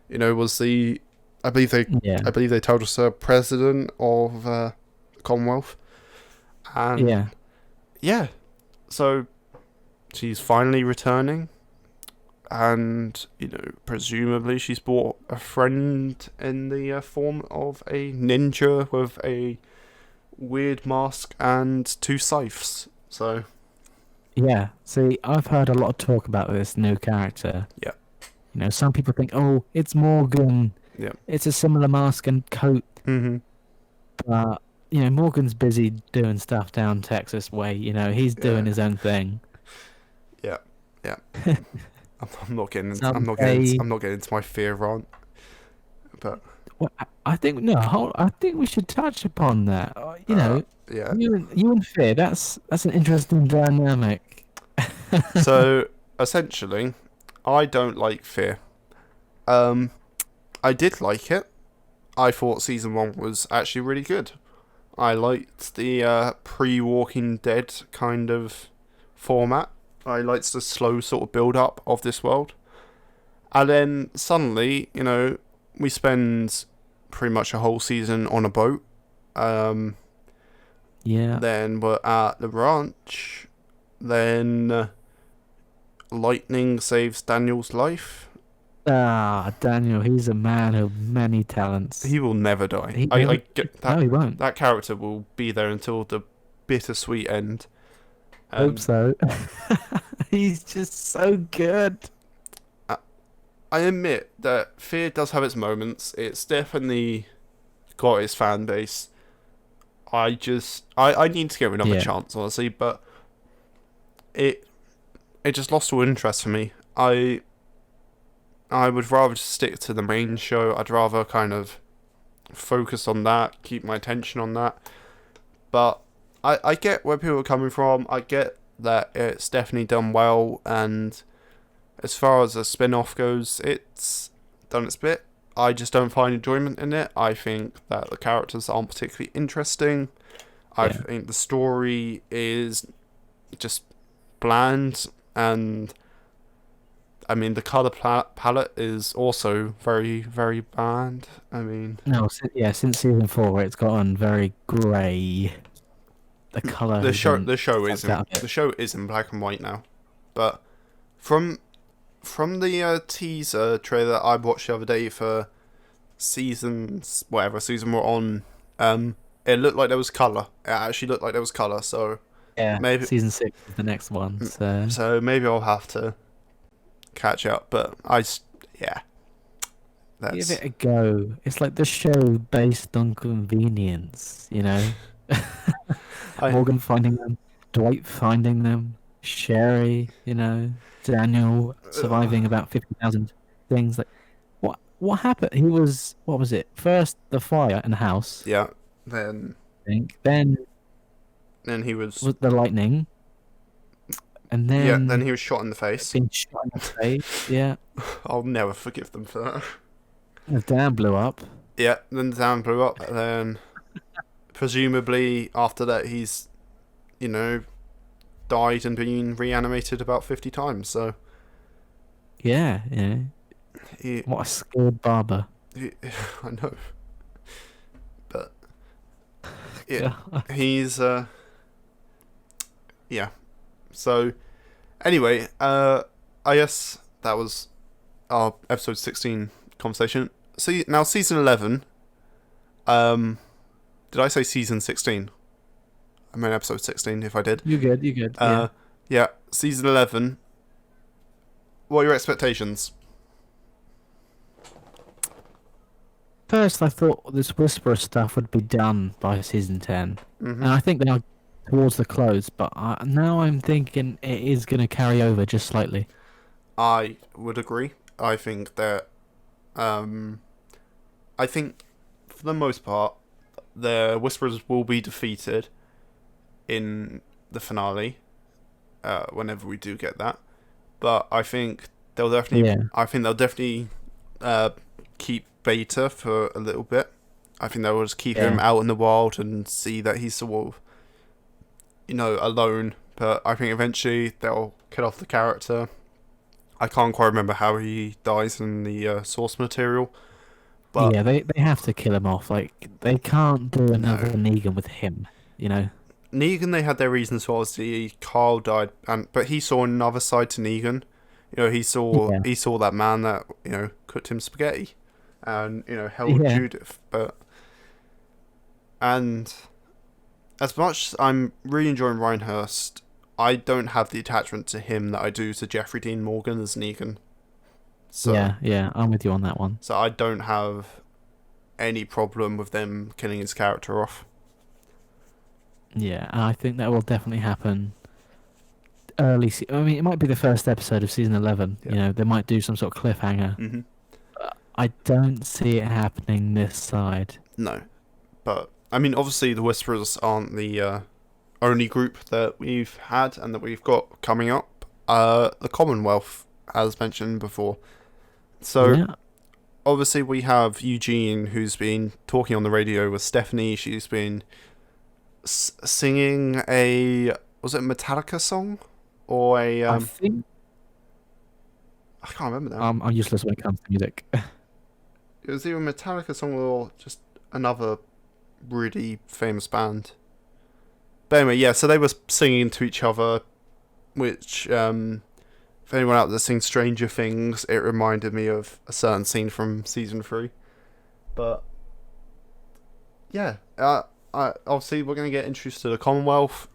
was the, I believe they told us president of the Commonwealth, and Yeah. So she's finally returning, and presumably she's brought a friend in the form of a ninja with a weird mask and 2 scythes. So Yeah. See, I've heard a lot of talk about this new character. Yeah. Some people think, oh, it's Morgan. Yeah. It's a similar mask and coat. Mm-hmm. But, Morgan's busy doing stuff down Texas way. He's doing his own thing. Yeah. I'm not getting. Some say. I'm not getting into my fear rant. But Well, I think no. I think we should touch upon that. uh, yeah. You and Fear. That's an interesting dynamic. So essentially, I don't like fear. Um, I did like it. I thought season 1 was actually really good. I liked the pre-Walking Dead kind of format. I liked the slow sort of build-up of this world. And then suddenly, we spend pretty much a whole season on a boat. Yeah. Then we're at the ranch. Then lightning saves Daniel's life. Ah, Daniel. He's a man of many talents. He will never die. No, I get that. no, he won't. That character will be there until the bittersweet end. Hope so. He's just so good. I admit that Fear does have its moments. It's definitely got its fan base. I need to give it another chance, honestly, but it just lost all interest for me. I would rather just stick to the main show. I'd rather kind of focus on that, keep my attention on that. But I get where people are coming from. I get that it's definitely done well, and as far as a spin-off goes, it's done its bit. I just don't find enjoyment in it. I think that the characters aren't particularly interesting. I think the story is just bland, and I mean the color palette is also very, very bland. I mean, no, since season 4, it's gotten very grey. The color. the show is in black and white now, but from the teaser trailer I watched the other day for season we're on, it looked like there was colour. It actually looked like there was colour, so yeah, maybe season 6 is the next one. So maybe I'll have to catch up. But give it a go. It's like the show based on convenience, Morgan finding them, Dwight finding them, Sherry, Daniel surviving about 50,000 things. Like, what happened? He was, what was it? First, the fire in the house. Yeah. Then I think. Then he was the lightning. And then then he was shot in the face. Been shot in the face. Yeah. I'll never forgive them for that. The dam blew up. Yeah. Then the dam blew up. And then presumably after that he's, died and been reanimated about 50 times. So yeah. He, what a skilled barber. I know. But yeah, he's yeah. So anyway, I guess that was our episode 16 conversation. See, now season 11. Did I say season 16? I meant episode 16 if I did. You good. Yeah, season 11. What are your expectations? First, I thought this Whisperer stuff would be done by season 10. Mm-hmm. And I think they are towards the close, but now I'm thinking it is going to carry over just slightly. I would agree. I think that, I think for the most part, the Whisperers will be defeated in the finale, whenever we do get that. But I think they'll definitely, keep Beta for a little bit. I think they'll just keep him out in the wild and see that he's sort of, alone. But I think eventually they'll kill off the character. I can't quite remember how he dies in the source material. But yeah, they have to kill him off. Like, they can't do another Negan with him, Negan, they had their reasons for. Obviously, Carl died, but he saw another side to Negan. He saw that man that cooked him spaghetti, and held Judith. And as much as I'm really enjoying Reinhurst, I don't have the attachment to him that I do to Jeffrey Dean Morgan as Negan. So, yeah, I'm with you on that one. So I don't have any problem with them killing his character off. Yeah, and I think that will definitely happen. early. I mean, it might be the first episode of season 11. Yeah. You know, they might do some sort of cliffhanger. Hmm. I don't see it happening this side. No, but I mean, obviously, the Whisperers aren't the only group that we've had and that we've got coming up. The Commonwealth, as mentioned before. So Yeah. obviously, we have Eugene, who's been talking on the radio with Stephanie. She's been singing was it a Metallica song or a I think I can't remember now. I'm useless when it comes to music. It was either a Metallica song or just another really famous band. But anyway, yeah, so they were singing to each other, which, if anyone out there sings Stranger Things, it reminded me of a certain scene from season 3. But, yeah, obviously we're going to get introduced to the Commonwealth.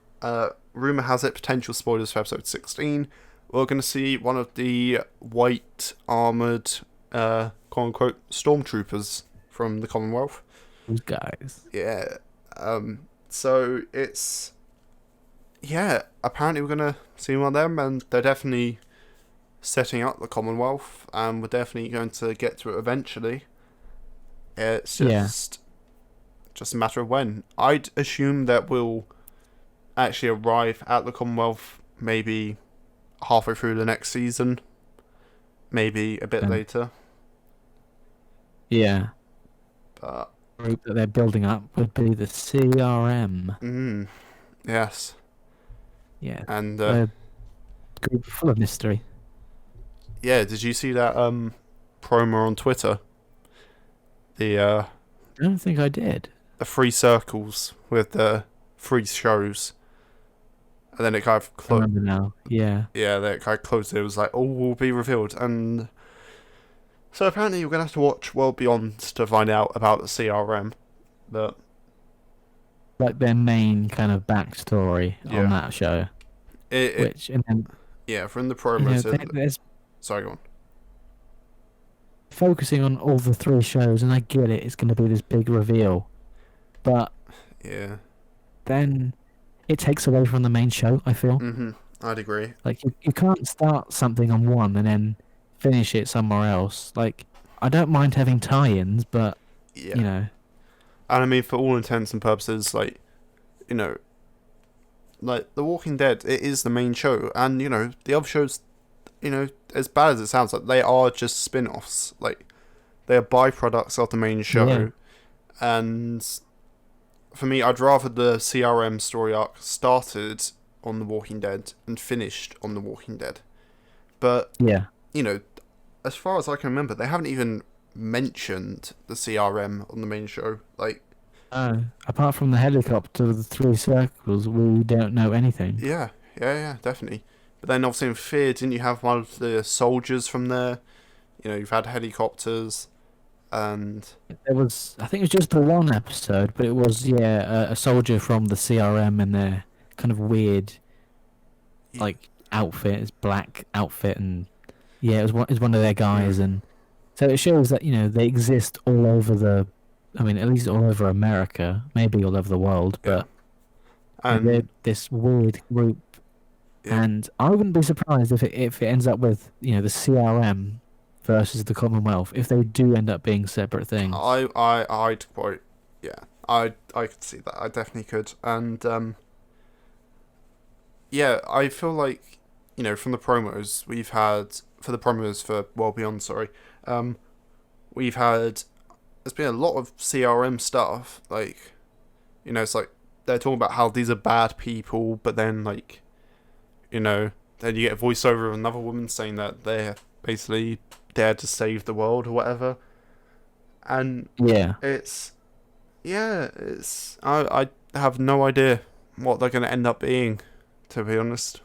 Rumour has it, potential spoilers for episode 16. We're going to see one of the white armoured, quote-unquote, stormtroopers from the Commonwealth. Those guys. Yeah. So it's... Yeah, apparently we're going to see one of them, and they're definitely setting up the Commonwealth, and we're definitely going to get to it eventually. It's just a matter of when. I'd assume that we'll actually arrive at the Commonwealth maybe halfway through the next season, maybe a bit later. Yeah. But Group that they're building up would be the CRM. yes. Yeah. And A group full of mystery. yeah, did you see that promo on Twitter? The I don't think I did. the 3 circles with the 3 shows, and then it kind of I remember now. Yeah. yeah, then it kind of closed. It was like, all will be revealed, and so apparently you're gonna have to watch World Beyond to find out about the CRM. But Like their main kind of backstory on that show. it And then yeah, from the you promos. know, there's Sorry, go on. focusing on all the 3 shows, and I get it. It's going to be this big reveal, but Yeah. then it takes away from the main show. I feel I'd agree. like you can't start something on one and then finish it somewhere else. Like I don't mind having tie-ins, but Yeah. you know, And I mean, for all intents and purposes, like, you know, like The Walking Dead, it is the main show, and you know the other shows, you know, as bad as it sounds, like they are just spin-offs. Like they are byproducts of the main show, Yeah. and for me, I'd rather the CRM story arc started on The Walking Dead and finished on The Walking Dead. But yeah, you know, as far as I can remember, they haven't even mentioned the CRM on the main show. Like, apart from the helicopter with the 3 circles, we don't know anything. yeah, definitely. But then obviously in Fear, didn't you have one of the soldiers from there? You know, you've had helicopters, and There was, I think it was just the one episode, but it was a soldier from the CRM in their kind of weird, like outfit, his black outfit, and it was one of their guys, and so it shows that you know they exist all over the, I mean at least all over America, maybe all over the world, but and they're this weird group, and I wouldn't be surprised if it ends up with you know the CRM versus the Commonwealth if they do end up being separate things. I'd quite, I could see that. I definitely could, and yeah, I feel like, you know, from the promos we've had for Well Beyond, sorry, we've had, there's been a lot of CRM stuff. Like, you know, it's like they're talking about how these are bad people, but then like, you know, then you get a voiceover of another woman saying that they're basically there to save the world or whatever, and it's I have no idea what they're going to end up being, to be honest.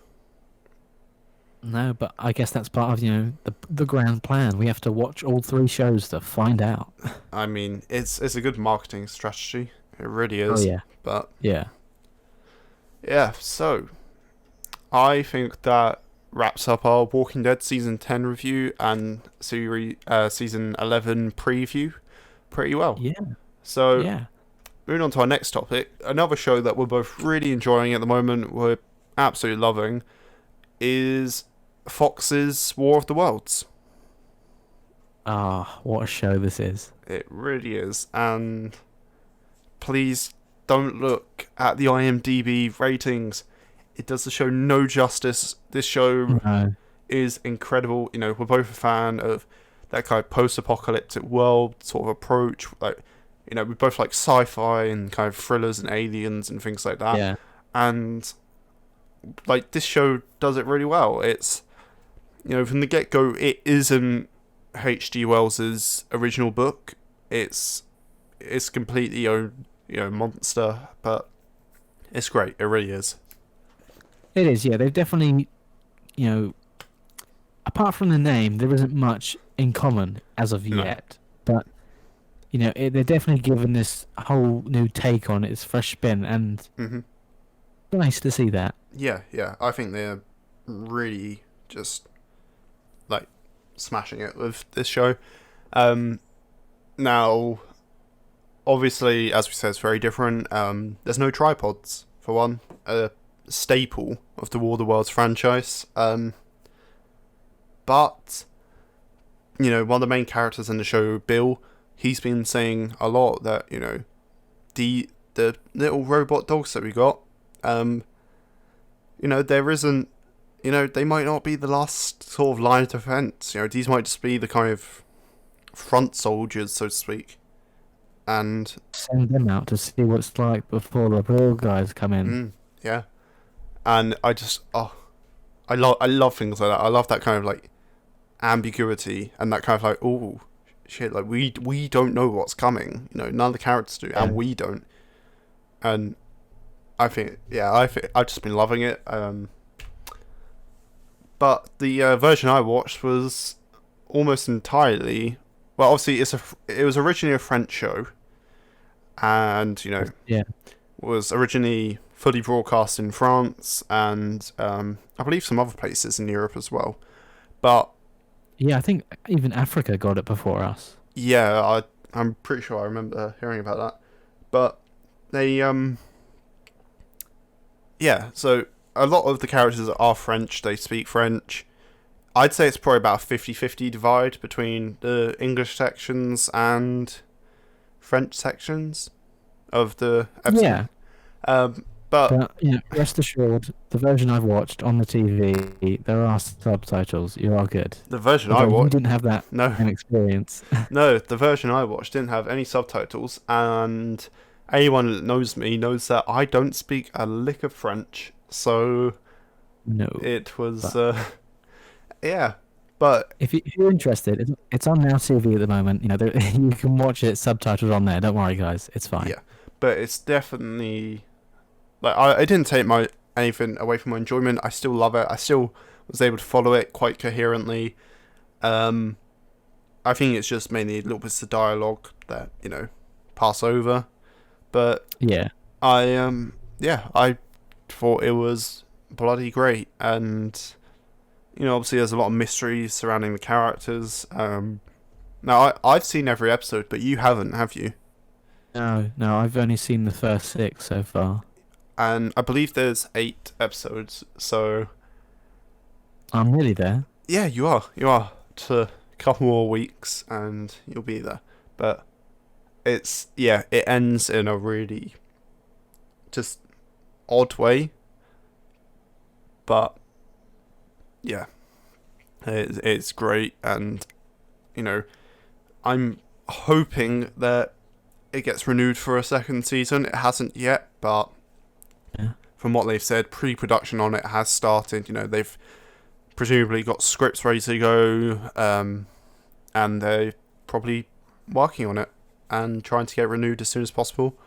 No, but I guess that's part of, you know, the grand plan. We have to watch all 3 shows to find out. I mean, it's a good marketing strategy. It really is. Oh yeah. But yeah, so I think that wraps up our Walking Dead season 10 review and season 11 preview pretty well. Yeah. So Yeah. moving on to our next topic, another show that we're both really enjoying at the moment, we're absolutely loving, is Fox's War of the Worlds. Ah, what a show this is. It really is. And please don't look at the IMDb ratings. It does the show no justice. This show No. is incredible. You know, we're both a fan of that kind of post-apocalyptic world sort of approach. Like, you know, we both like sci-fi and kind of thrillers and aliens and things like that. Yeah. And like this show does it really well. It's, you know, from the get-go, it isn't H.G. Wells's original book. It's completely own, you know, monster, but it's great. It really is. It is, yeah. They've definitely, you know, apart from the name, there isn't much in common as of No. yet. But, you know, they're definitely given this whole new take on it, its fresh spin, and Mm-hmm. nice to see that. Yeah, yeah. I think they're really just like smashing it with this show. Now, obviously, as we said, it's very different. There's no tripods for one, a staple of the War of the Worlds franchise. But you know, one of the main characters in the show, Bill, he's been saying a lot that, you know, the little robot dogs that we got, you know, there isn't, you know, they might not be the last sort of line of defense. You know, these might just be the kind of front soldiers, so to speak. And Send them out to see what it's like before the real guys come in. yeah, and I just I love things like that. I love that kind of like ambiguity and that kind of like, oh shit, like we don't know what's coming. You know, none of the characters do, and we don't. And I think I've just been loving it. But the version I watched was almost entirely, well, obviously it was originally a French show, and you know, Yeah. was originally fully broadcast in France and I believe some other places in Europe as well. But Yeah, I think even Africa got it before us. yeah, I'm pretty sure I remember hearing about that. But they yeah, so a lot of the characters are French, they speak French. I'd say it's probably about a 50-50 divide between the English sections and French sections of the episode. Yeah. But you know, rest assured, the version I've watched on the TV, there are subtitles. You are good. the version I Although you watched, didn't have that no, same experience. no, the version I watched didn't have any subtitles, and anyone that knows me knows that I don't speak a lick of French, so No. it was, But- yeah, but If you're interested, it's on Now TV at the moment. You know, you can watch it subtitled on there. Don't worry, guys. It's fine. yeah, but it's definitely, like, it didn't take anything away from my enjoyment. I still love it. I still was able to follow it quite coherently. I think it's just mainly little bits of dialogue that, you know, pass over. But Yeah. I thought it was bloody great, and you know, obviously there's a lot of mysteries surrounding the characters. Now I've seen every episode, but you haven't, have you? No, I've only seen the first 6 so far. And I believe there's 8 episodes, so I'm nearly there. yeah, you are. Just a couple more weeks, and you'll be there. But it ends in a really just odd way. But yeah, it's great, and you know, I'm hoping that it gets renewed for a second season. It hasn't yet, but Yeah. from what they've said, pre-production on it has started. You know, they've presumably got scripts ready to go, and they're probably working on it and trying to get renewed as soon as possible.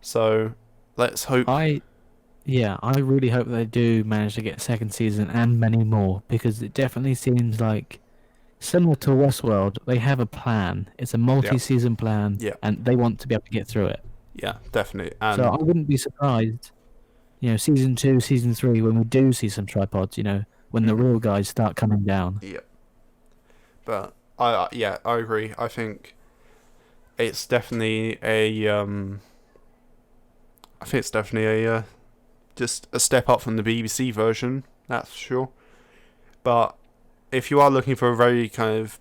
So let's hope. I really hope they do manage to get a second season and many more, because it definitely seems like, similar to Westworld, they have a plan. It's a multi-season plan, Yeah. and they want to be able to get through it. Yeah, definitely. And So I wouldn't be surprised, you know, season 2, season 3, when we do see some tripods, you know, when the real guys start coming down. yeah, but I agree. I think it's definitely a just a step up from the BBC version, that's for sure. But if you are looking for a very kind of,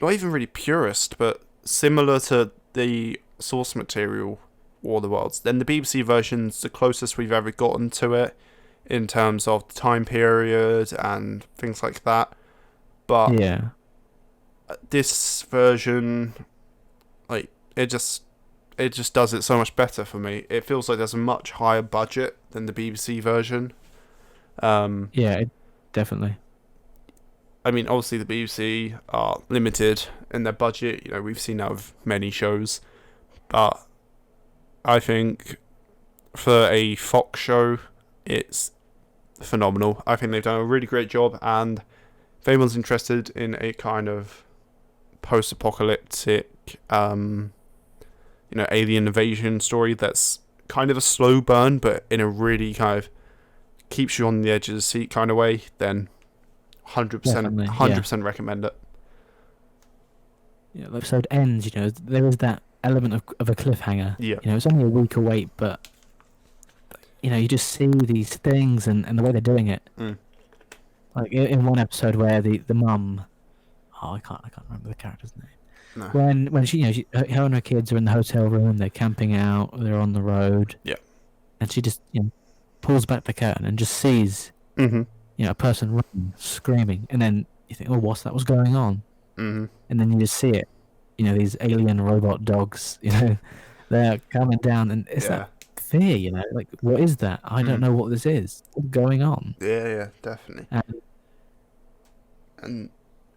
not even really purist, but similar to the source material War of the Worlds, then the BBC version's the closest we've ever gotten to it in terms of the time period and things like that. But Yeah. this version, like, it just does it so much better for me. It feels like there's a much higher budget than the BBC version. Yeah, definitely. I mean, obviously the BBC are limited in their budget. You know, we've seen that with many shows, but I think for a Fox show, it's phenomenal. I think they've done a really great job, and if anyone's interested in a kind of post-apocalyptic, alien invasion story that's kind of a slow burn, but in a really kind of keeps you on the edge of the seat kind of way, then 100%, Definitely, 100% recommend it. Yeah, the episode ends, there is that element of a cliffhanger. Yeah. It's only a week away, but you just see these things and the way they're doing it. Mm. Like in one episode where the mum, I can't remember the character's name. No. When she, her and her kids are in the hotel room, they're camping out, they're on the road. Yeah. And she just pulls back the curtain and just sees Mm-hmm. a person running, screaming, and then you think, oh, what's going on? Mm-hmm. And then you just see it, these alien robot dogs, they're coming down, and it's that fear, like, what is that? I don't know what this is. What's going on? Yeah, definitely. And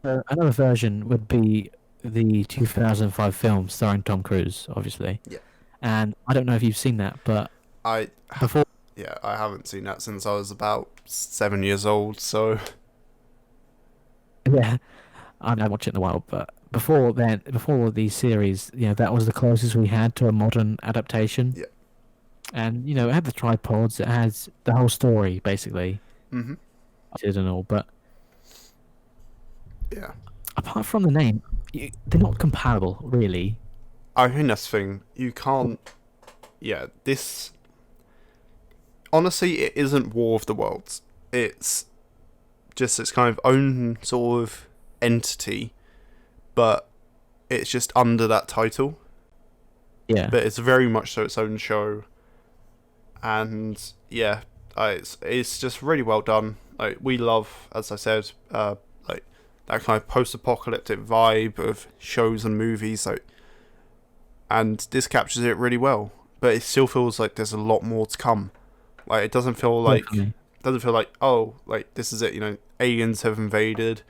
Another version would be the 2005 film starring Tom Cruise, obviously. Yeah. And I don't know if you've seen that, but I haven't seen that since I was about 7 years old, so yeah, I haven't watched it in a while, but before these series, that was the closest we had to a modern adaptation. Yeah. And, it had the tripods, it has the whole story, basically. Mm-hmm. And all, but Yeah. apart from the name, they're not comparable, really. I think that's the thing. You can't... Yeah, this... Honestly, it isn't War of the Worlds. It's just its kind of own sort of entity, but it's just under that title. Yeah. But it's very much so its own show. And, yeah, it's just really well done. Like, we love, as I said, like that kind of post-apocalyptic vibe of shows and movies, like, and this captures it really well. But it still feels like there's a lot more to come. Like, it doesn't feel like oh, like, this is it. Aliens have invaded,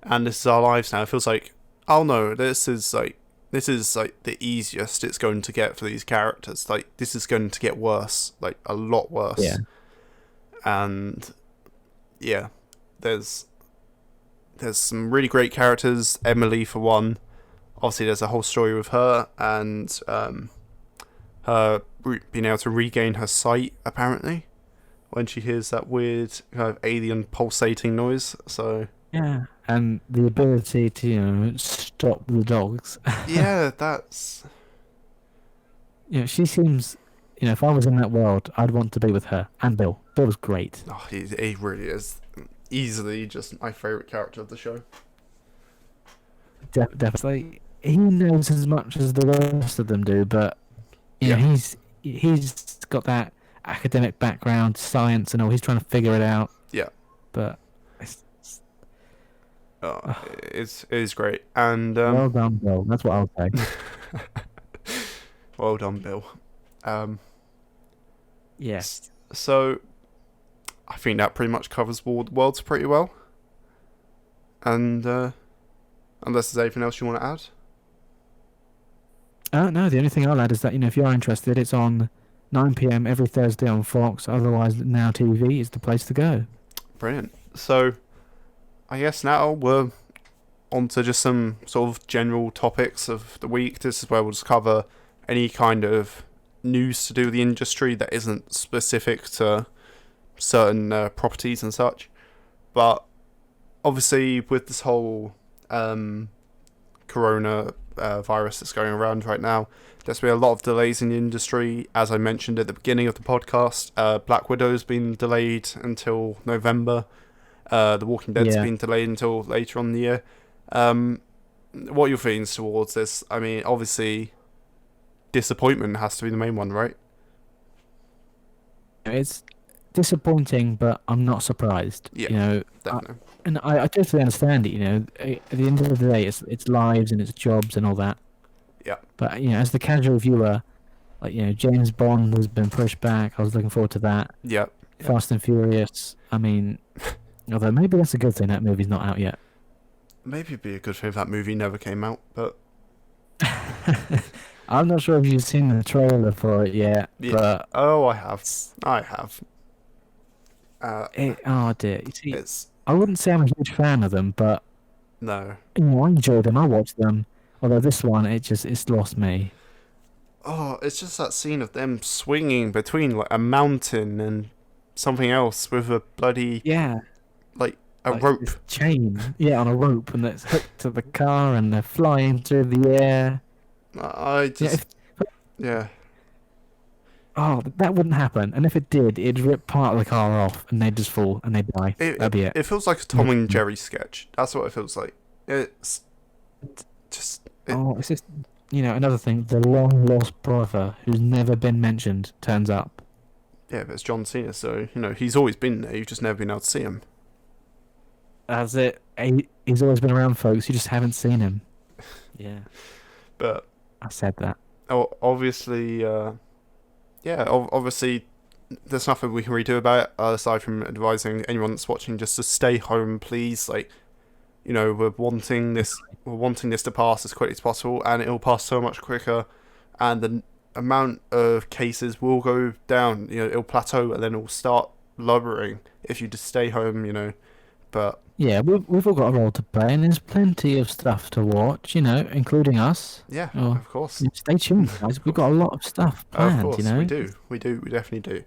and this is our lives now. It feels like, oh no, this is like the easiest it's going to get for these characters. Like, this is going to get worse, like a lot worse. Yeah. And yeah, there's some really great characters. Emily, for one. Obviously, there's a whole story with her and her being able to regain her sight, apparently, when she hears that weird kind of alien pulsating noise. So Yeah, and the ability to stop the dogs. yeah, that's... She seems, if I was in that world, I'd want to be with her. And Bill. Bill was great. Oh, he really is easily just my favourite character of the show. Definitely. He knows as much as the rest of them do, but he's got that academic background, science and all. He's trying to figure it out. Yeah. But it is great. And well done, Bill. That's what I'll say. Well done, Bill. Yes. So I think that pretty much covers War of the Worlds pretty well. And unless there's anything else you want to add? No, the only thing I'll add is that, if you are interested, it's on 9 p.m. every Thursday on Fox. Otherwise, Now TV is the place to go. Brilliant. So I guess now we're on to just some sort of general topics of the week. This is where we'll just cover any kind of news to do with the industry that isn't specific to certain properties and such. But obviously with this whole corona virus that's going around right now. There's been a lot of delays in the industry. As I mentioned at the beginning of the podcast, Black Widow's been delayed until November. The Walking Dead's Yeah. been delayed until later on in the year. What are your feelings towards this? I mean, obviously, disappointment has to be the main one, right? It's disappointing, but I'm not surprised. Yeah, You know, definitely. and I totally understand it. You know, at the end of the day, it's lives and it's jobs and all that. Yeah. But you know, as the casual viewer, like you know, James Bond has been pushed back. I was looking forward to that. Yeah. Fast and Furious. I mean, although maybe that's a good thing that movie's not out yet. Maybe it'd be a good thing if that movie never came out, but I'm not sure if you've seen the trailer for it yet, yeah. but Oh, I have. I have. oh dear. You see, It's I wouldn't say I'm a huge fan of them, but no. you know, I enjoy them. I watch them. Although this one, it's lost me. Oh, it's just that scene of them swinging between like a mountain and something else with a bloody Yeah, like a like rope. this chain. Yeah, on a rope, and it's hooked to the car, and they're flying through the air. I Yeah, just yeah. oh, that wouldn't happen. And if it did, it'd rip part of the car off, and they'd just fall and they'd die. That'd be it. It feels like a Tom and Jerry sketch. That's what it feels like. It's just Oh, it's just you know another thing. The long lost brother who's never been mentioned turns up. yeah, but it's John Cena, so you know he's always been there. You've just never been able to see him. That's it. He's always been around, folks. You just haven't seen him. Yeah, But I said that. obviously, obviously, there's nothing we can really do about it aside from advising anyone that's watching just to stay home, please. Like, you know, we're wanting this to pass as quickly as possible, and it'll pass so much quicker, and the amount of cases will go down. You know, it'll plateau and then it'll start lowering if you just stay home. You know, but Yeah, we've all got a role to play, and there's plenty of stuff to watch. You know, including us. yeah, Oh, of course. stay tuned, guys. We've got a lot of stuff planned. Of course, you know, we definitely do.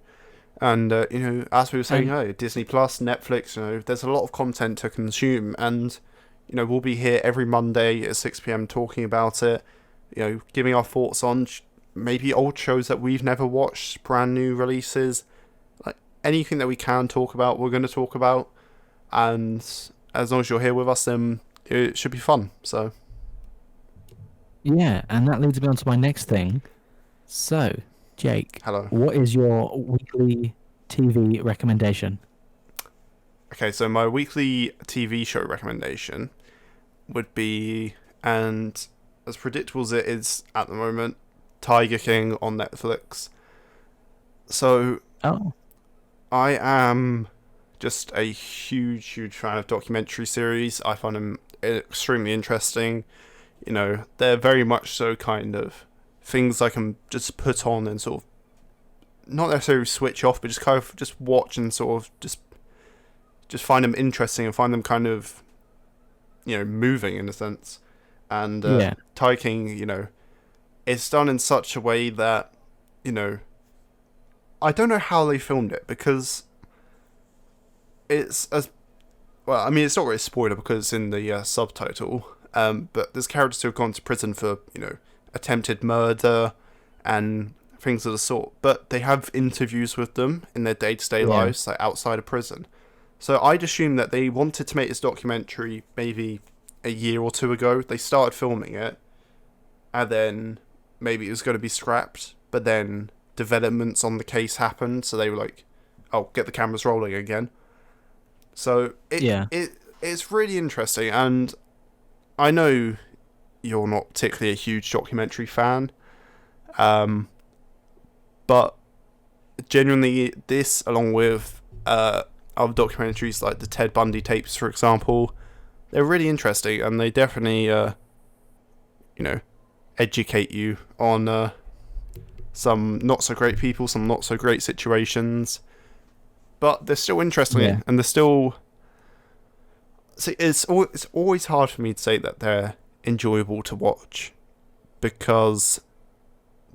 And you know, as we were saying And- earlier, Disney Plus, Netflix, you know, there's a lot of content to consume, and you know, we'll be here every Monday at 6 p.m. talking about it. You know, giving our thoughts on maybe old shows that we've never watched, brand new releases, like anything that we can talk about, we're going to talk about. And as long as you're here with us, then it should be fun. So Yeah, and that leads me on to my next thing. So, Jake, hello. what is your weekly TV recommendation? Okay, so my weekly TV show recommendation would be, and as predictable as it is at the moment, Tiger King on Netflix. So Oh, I am just a huge fan of documentary series. I find them extremely interesting. You know, they're very much so kind of things I can just put on and sort of not necessarily switch off, but just kind of just watch and sort of just find them interesting and find them kind of, you know, moving in a sense. And yeah. Tiger King, you know, it's done in such a way that, you know, I don't know how they filmed it because it's as well. I mean, it's not really a spoiler because it's in the subtitle. But there's characters who have gone to prison for, you know, attempted murder and things of the sort. But they have interviews with them in their day-to-day lives, like outside of prison. So I'd assume that they wanted to make this documentary maybe a year or two ago. They started filming it, and then maybe it was going to be scrapped. But then developments on the case happened, so they were like, "Oh, get the cameras rolling again." So it's really interesting, and I know you're not particularly a huge documentary fan, but genuinely, this along with other documentaries like the Ted Bundy tapes, for example, they're really interesting, and they definitely, you know, educate you on some not so great people, some not so great situations, but they're still interesting, and they're still. See, it's always hard for me to say that they're enjoyable to watch, because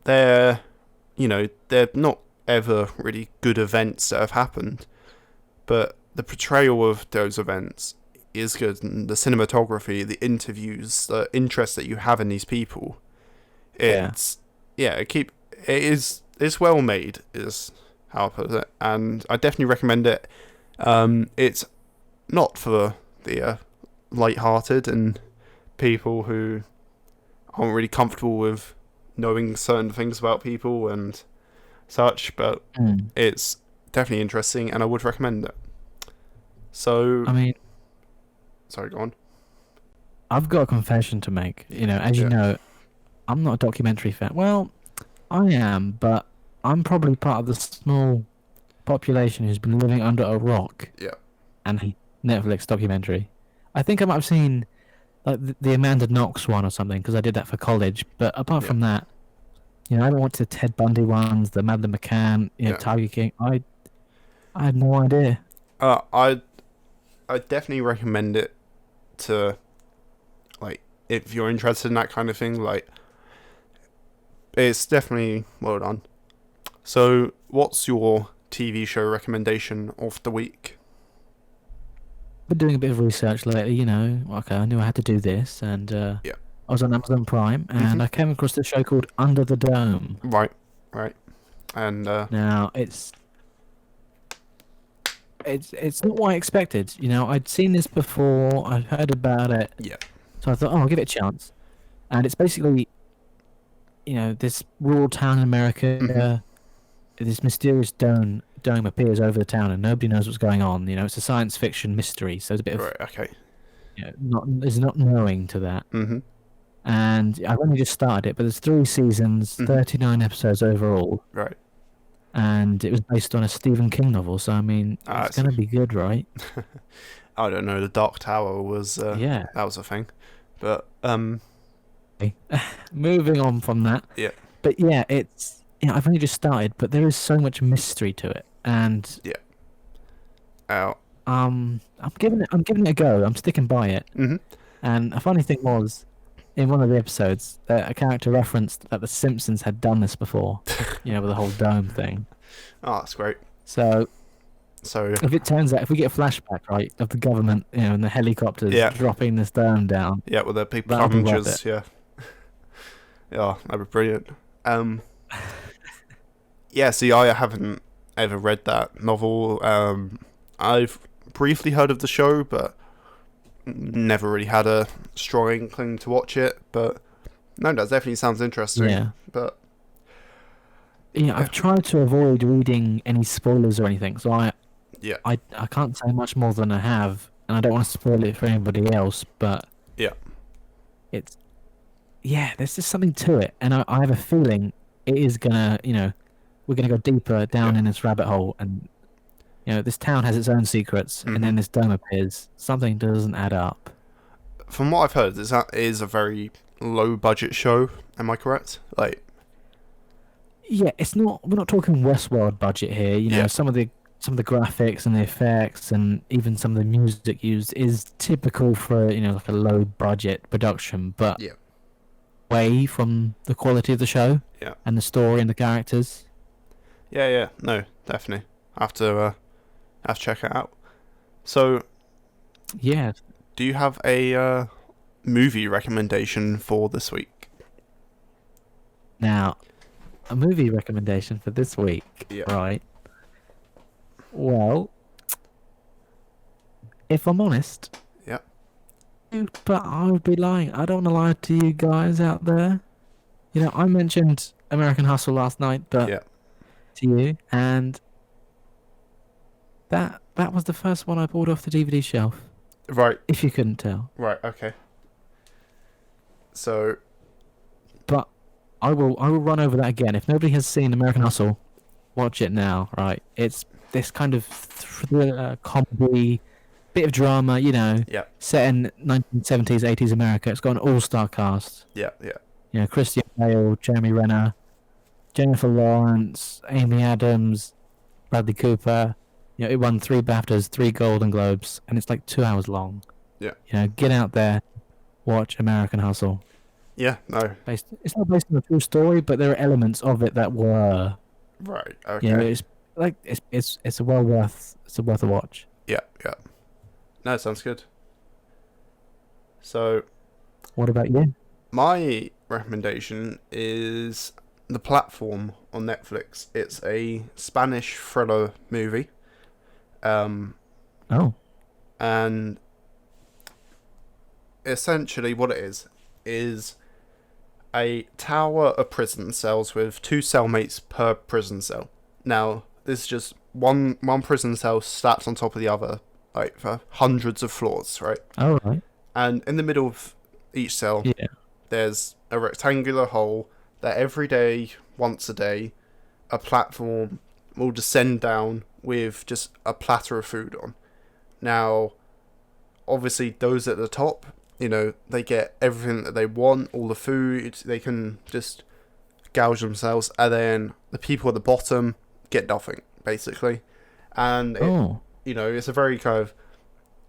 they're not ever really good events that have happened, but the portrayal of those events is good, and the cinematography, the interviews, the interest that you have in these people. It's it's well made, is how I put it, and I definitely recommend it. It's not for the light-hearted and people who aren't really comfortable with knowing certain things about people and such, but it's definitely interesting, and I would recommend it. So, I mean, sorry, go on. I've got a confession to make. As you know, I'm not a documentary fan. Well, I am, but I'm probably part of the small population who's been living under a rock. Yeah. And a Netflix documentary. I think I might have seen like the Amanda Knox one or something because I did that for college. But apart from that, I haven't watched the Ted Bundy ones, the Madeleine McCann, Tiger King. I had no idea. I definitely recommend it to, like, if you're interested in that kind of thing. Like, it's definitely well done. So, what's your TV show recommendation of the week? Been doing a bit of research lately. Okay, I knew I had to do this, and I was on Amazon Prime, and I came across this show called Under the Dome. Right, and now it's not what I expected. I'd seen this before, I'd heard about it, so I thought, I'll give it a chance. And it's basically, this rural town in America, this mysterious dome appears over the town, and nobody knows what's going on. It's a science fiction mystery, so there's a bit of there's not knowing to that. And I've only just started it, but there's 3 seasons, 39 episodes overall. Right. And it was based on a Stephen King novel, so I mean, it's going to be good, right? I don't know. The Dark Tower was that was a thing, but moving on from that. Yeah. But it's I've only just started, but there is so much mystery to it, and I'm giving it a go. I'm sticking by it. And a funny thing was, in one of the episodes, a character referenced that The Simpsons had done this before, with the whole dome thing. Oh, that's great. So if it turns out, if we get a flashback, right, of the government, and the helicopters dropping this dome down. Yeah, with the big plungers, yeah, that'd be brilliant. See, I haven't ever read that novel. I've briefly heard of the show, but never really had a strong inkling to watch it. But no, that definitely sounds interesting. Yeah. But I've tried to avoid reading any spoilers or anything, so I can't say much more than I have, and I don't want to spoil it for anybody else. But there's just something to it, and I have a feeling it is gonna, we're gonna go deeper down in this rabbit hole, and this town has its own secrets, and then this dome appears. Something doesn't add up. From what I've heard, that is a very low budget show. Am I correct? Like, it's not. We're not talking Westworld budget here. Some of the graphics and the effects, and even some of the music used is typical for like a low budget production, but away from the quality of the show and the story and the characters. No, definitely. I have to check it out. So, do you have a movie recommendation for this week? Now, a movie recommendation for this week, right? Well, if I'm honest, but I would be lying. I don't want to lie to you guys out there. I mentioned American Hustle last night, but to you, and that was the first one I bought off the DVD shelf. Right. If you couldn't tell. Right. Okay. So. But I will run over that again. If nobody has seen American Hustle, watch it now. Right. It's this kind of thriller, comedy, bit of drama. Set in 1970s, 80s America. It's got an all-star cast. Christian Bale, Jeremy Renner, Jennifer Lawrence, Amy Adams, Bradley Cooper. It won 3 BAFTAs, 3 Golden Globes, and it's like 2 hours long. Get out there, watch American Hustle. No. It's not based on a true story, but there are elements of it that were. Right. Okay. It's well worth a watch. Yeah. No, sounds good. So What about you? my recommendation is The Platform on Netflix. It's a Spanish thriller movie. Oh, And essentially what it is a tower of prison cells with two cellmates per prison cell. Now, this is just one prison cell stacked on top of the other, like for hundreds of floors, right? all right. And in the middle of each cell, Yeah. there's a rectangular hole that every day, once a day, a platform will descend down with just a platter of food on. Now, obviously, those at the top, they get everything that they want, all the food, they can just gouge themselves, and then the people at the bottom get nothing, basically. And Oh, it's a very kind of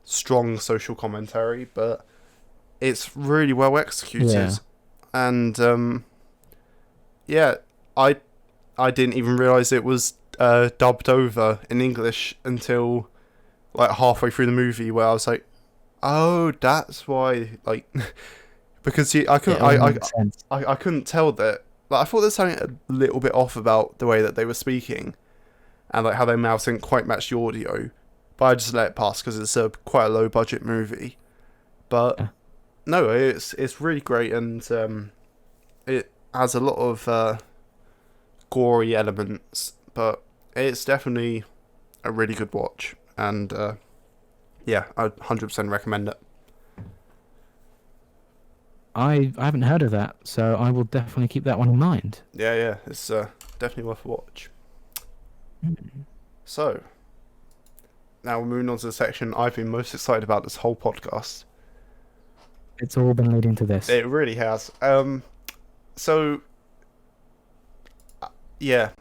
strong social commentary, but it's really well executed. yeah. And yeah, I didn't even realize it was dubbed over in English until like halfway through the movie, where I was like, oh, that's why, like, because I couldn't, It all makes sense. I couldn't tell that. Like, I thought there was something a little bit off about the way that they were speaking, and like how their mouths didn't quite match the audio. But I just let it pass because it's quite a low budget movie. But Yeah. no, it's really great, and it has a lot of gory elements, but it's definitely a really good watch, and yeah, I'd 100% recommend it. I haven't heard of that, so I will definitely keep that one in mind. Yeah, it's definitely worth a watch. Mm. So, now we're moving on to the section I've been most excited about this whole podcast. It's all been leading to this. It really has. So, yeah.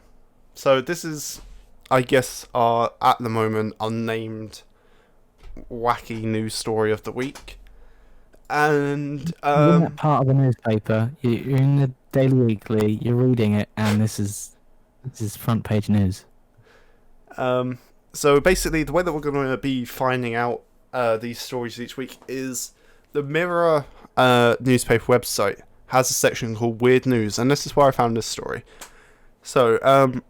So this is, I guess, our, at the moment, unnamed wacky news story of the week. And, You're in that part of the newspaper. You're in the Daily Weekly. You're reading it, and this is front page news. So basically, the way that we're going to be finding out these stories each week is the Mirror newspaper website has a section called Weird News, and this is where I found this story. So,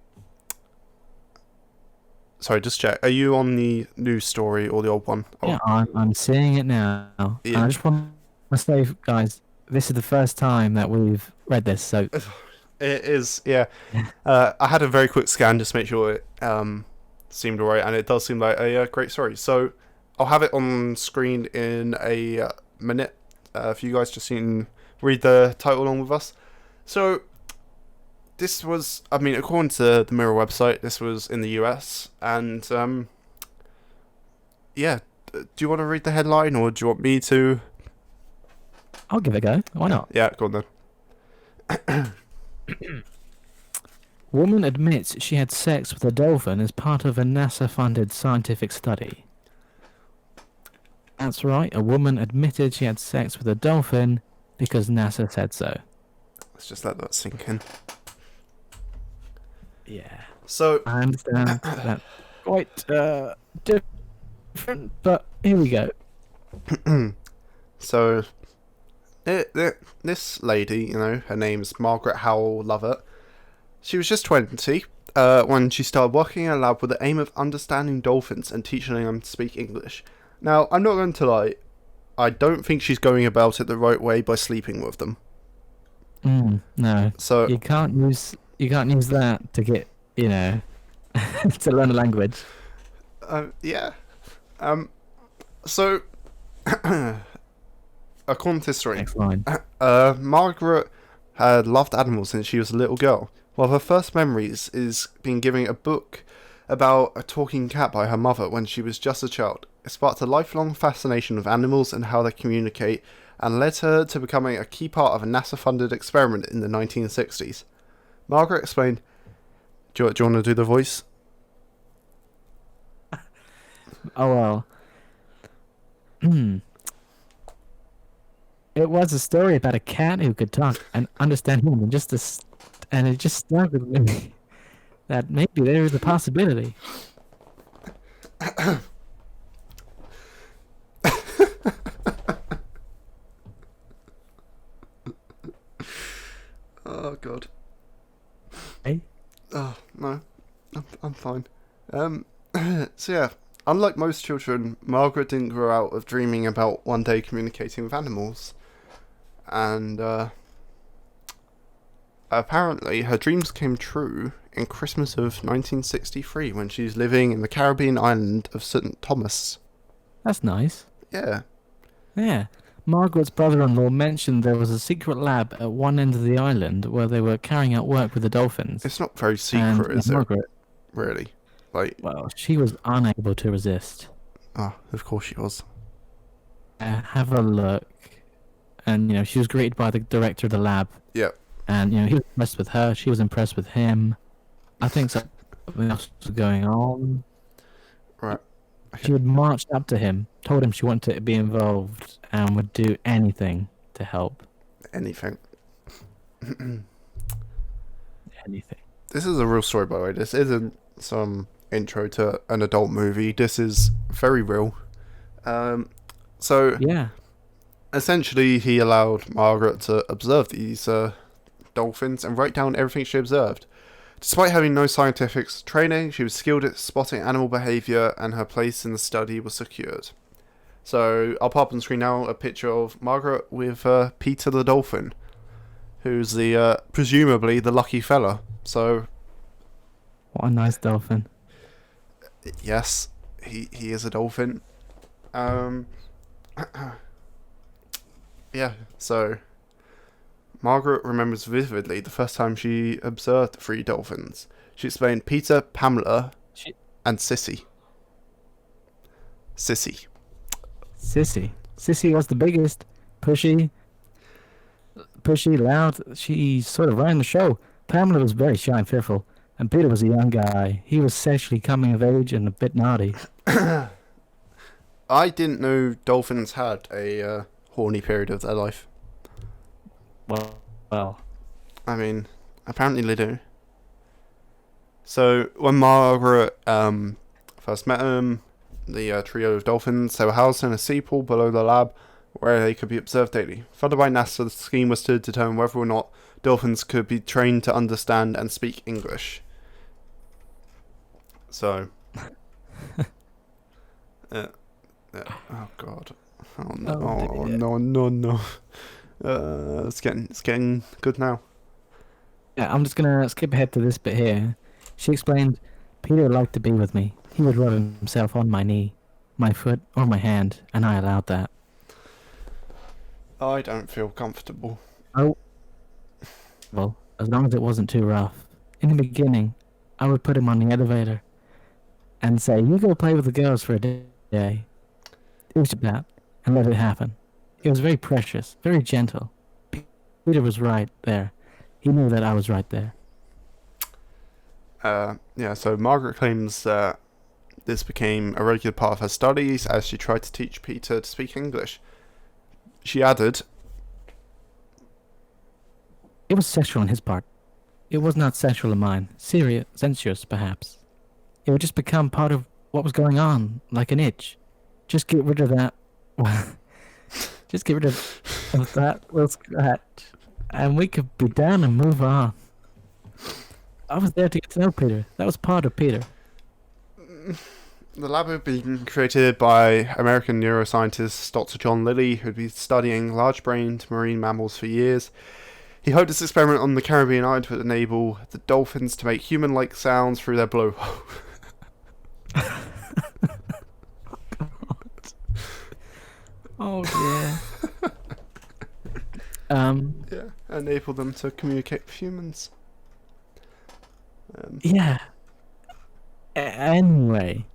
sorry, just check. Are you on the news story or the old one? Oh, Yeah, I'm seeing it now. And Yeah. I just want to say, guys, this is the first time that we've read this, so it is, yeah. I had a very quick scan just to make sure it seemed alright, and it does seem like a great story. So, I'll have it on screen in a minute for you guys just to read the title along with us. So, this was, I mean, according to the Mirror website, this was in the US, and yeah. Do you want to read the headline, or do you want me to? I'll give it a go. Why not? Yeah, go on then. Woman admits she had sex with a dolphin as part of a NASA-funded scientific study. That's right, a woman admitted she had sex with a dolphin because NASA said so. Let's just let that sink in. Yeah. So, I understand that's quite different, but here we go. so this lady, her name's Margaret Howell Lovett. She was just 20 when she started working in a lab with the aim of understanding dolphins and teaching them to speak English. Now, I'm not going to lie, I don't think she's going about it the right way by sleeping with them. No, So, you can't use that to get to learn a language. yeah. So, according to this story, Next line. Margaret had loved animals since she was a little girl. One of her first memories is being given a book about a talking cat by her mother when she was just a child. It sparked a lifelong fascination with animals and how they communicate, and led her to becoming a key part of a NASA-funded experiment in the 1960s. Margaret explained... Do you want to do the voice? Oh well. It was a story about a cat who could talk and understand human, and it just stuck with me that maybe there is a possibility. Oh god. Hey? Oh no, I'm fine. Um, so yeah, unlike most children, Margaret didn't grow out of dreaming about one day communicating with animals, and apparently her dreams came true in Christmas of 1963 when she was living in the Caribbean island of St. Thomas. That's nice. Yeah, Yeah. Margaret's brother-in-law mentioned there was a secret lab at one end of the island where they were carrying out work with the dolphins. it's not very And secret, is it? Margaret, Really? Like, well, she was unable to resist. of course she was. Have a look. And, she was greeted by the director of the lab. Yeah. And, he was impressed with her. She was impressed with him. I think something else was going on. Right. She had marched up to him, told him she wanted to be involved, and would do anything to help. Anything. Anything. This is a real story, by the way. This isn't some intro to an adult movie. This is very real. So Yeah. essentially, he allowed Margaret to observe these dolphins and write down everything she observed. Despite having no scientific training, she was skilled at spotting animal behaviour, and her place in the study was secured. So I'll pop on screen now a picture of Margaret with Peter the dolphin, who's the presumably the lucky fella. So What a nice dolphin. yes, he is a dolphin. Yeah, so Margaret remembers vividly the first time she observed 3 dolphins. She explained Peter, Pamela, and Sissy. Sissy. Sissy was the biggest. Pushy, loud. She sort of ran the show. Pamela was very shy and fearful. And Peter was a young guy. He was sexually coming of age and a bit naughty. I didn't know dolphins had a horny period of their life. Well. I mean, apparently they do. So when Margaret first met him, the trio of dolphins, they were housed in a sea pool below the lab where they could be observed daily. Funded by NASA, the scheme was to determine whether or not dolphins could be trained to understand and speak English. So, oh god, oh no. It's getting good now. Yeah, I'm just gonna skip ahead to this bit here. She explained, Peter would like to be with me. He would rub himself on my knee, my foot, or my hand, and I allowed that. I don't feel comfortable. Oh. Well, as long as it wasn't too rough. In the beginning, I would put him on the elevator and say, you go play with the girls for a day. It was that, and let it happen. It was very precious, very gentle. Peter was right there. He knew that I was right there. Yeah, so Margaret claims that this became a regular part of her studies as she tried to teach Peter to speak English. She added, it was sexual on his part. It was not sexual on mine. Serious, sensuous, perhaps. It would just become part of what was going on, like an itch. Just get rid of that. Just get rid of that little scratch, and we could be done and move on. I was there to get to know Peter. That was part of Peter. The lab had been created by American neuroscientist Dr. John Lilly, who had been studying large-brained marine mammals for years. He hoped this experiment on the Caribbean island would enable the dolphins to make human-like sounds through their blowhole. Oh dear. Yeah, enable them to communicate with humans. Yeah. Anyway,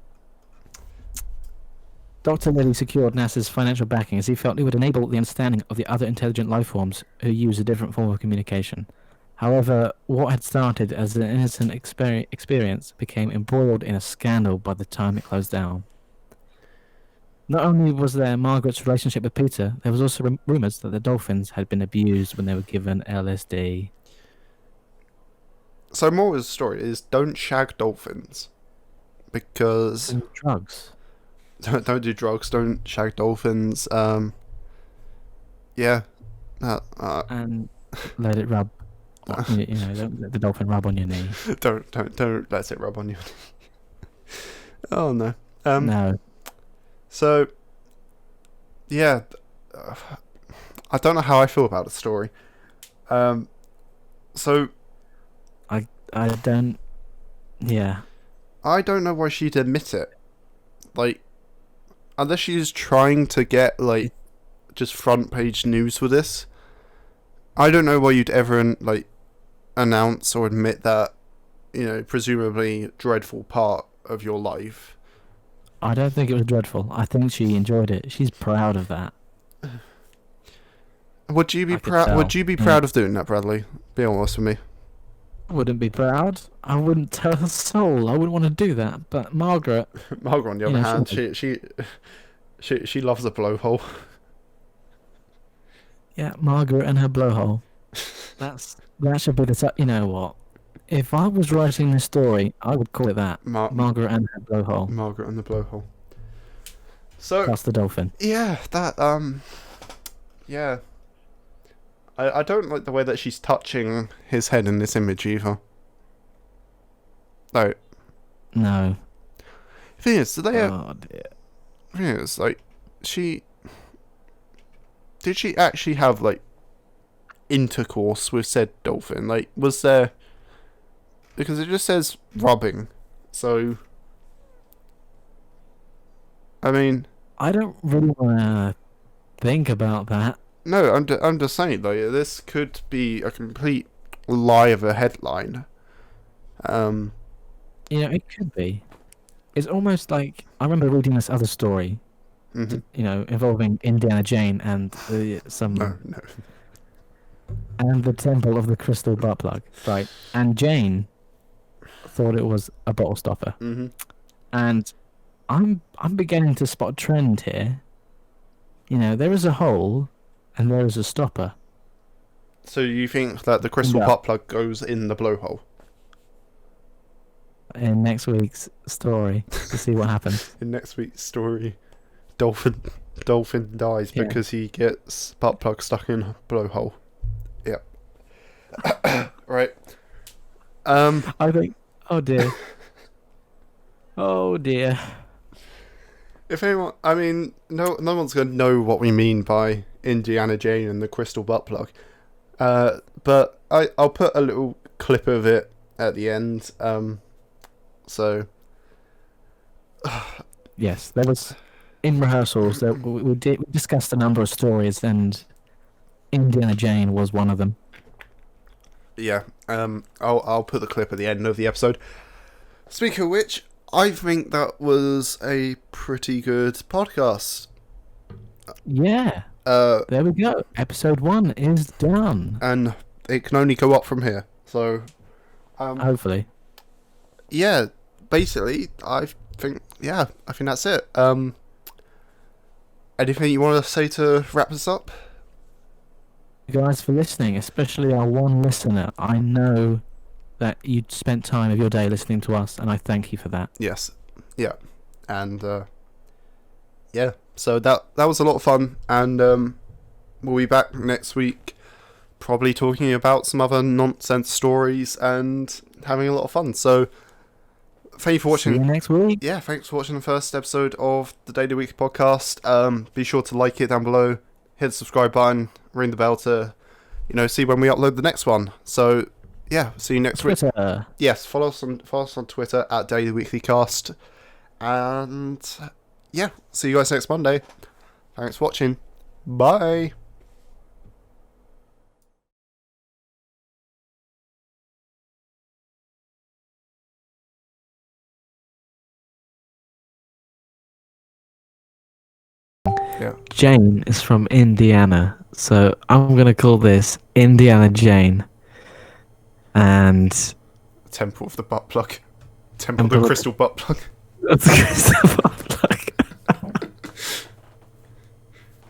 Dr. Lilly secured NASA's financial backing as he felt it would enable the understanding of the other intelligent life forms who use a different form of communication. However, what had started as an innocent experience became embroiled in a scandal by the time it closed down. Not only was there Margaret's relationship with Peter, there was also rumours that the dolphins had been abused when they were given LSD. So more of the story is don't shag dolphins. Because... drugs. Don't do drugs, don't shag dolphins. Yeah. And let it rub. Don't let the dolphin rub on your knee. don't let it rub on you. Oh no. No. So, yeah, I don't know how I feel about the story. So I don't. Yeah. I don't know why she'd admit it. Like, unless she's trying to get like just front page news with this. I don't know why you'd ever like announce or admit that, presumably dreadful part of your life. I don't think it was dreadful. I think she enjoyed it. She's proud of that. Would you be I could proud? tell. Would you be proud of doing that, Bradley? Be honest with me. I wouldn't be proud. I wouldn't tell a soul. I wouldn't want to do that. But Margaret, Margaret, on the You other know, hand, she she loves a blowhole. yeah, Margaret and her blowhole. That should be the. You know what? If I was writing this story, I would call it that. Margaret and her blowhole. Margaret and the blowhole. So Plus the dolphin. yeah, yeah. I don't like the way that she's touching his head in this image either. No. No. The thing is, Oh dear. the thing is, like, did she actually have like intercourse with said dolphin? Like, was there? Because it just says rubbing, so. I mean, I don't really want to think about that. no, I'm just saying, like, this could be a complete lie of a headline. It could be. It's almost like I remember reading this other story, Mhm. involving Indiana Jane and some No. and the Temple of the Crystal Butt Plug, right? And Jane thought it was a bottle stopper, Mhm. and I'm beginning to spot a trend here. There is a hole, and there is a stopper. So you think that the crystal Yeah. butt plug goes in the blowhole? In next week's story, to see what happens. In next week's story, dolphin dies Yeah. because he gets butt plug stuck in a blowhole. Yep. Right. I think. Oh dear. Oh dear. If anyone, I mean, no one's gonna know what we mean by Indiana Jane and the crystal butt plug. But I'll put a little clip of it at the end. So. Yes, there was in rehearsals that we discussed a number of stories, and Indiana Jane was one of them. Yeah. I'll put the clip at the end of the episode. Speaking of which, I think that was a pretty good podcast. Yeah. There we go. Episode 1 is done. And it can only go up from here. So, Hopefully. yeah, basically, I think that's it. Anything you want to say to wrap this up? You guys for listening, especially our one listener. I know that you spent time of your day listening to us, and I thank you for that. Yes. Yeah. And, yeah. So that was a lot of fun, and we'll be back next week, probably talking about some other nonsense stories and having a lot of fun. So, thank you for watching. See you next week. Yeah, thanks for watching the first episode of the Daily Weekly Podcast. Be sure to like it down below, hit the subscribe button, ring the bell to, see when we upload the next one. So, yeah, see you next week. Twitter. Yes, follow us on Twitter at Daily Weekly Cast, and yeah, see you guys next Monday. Thanks for watching. Bye. Yeah. Jane is from Indiana, so I'm going to call this Indiana Jane. And Temple of the Butt Plug. Temple of the Crystal Butt Plug. that's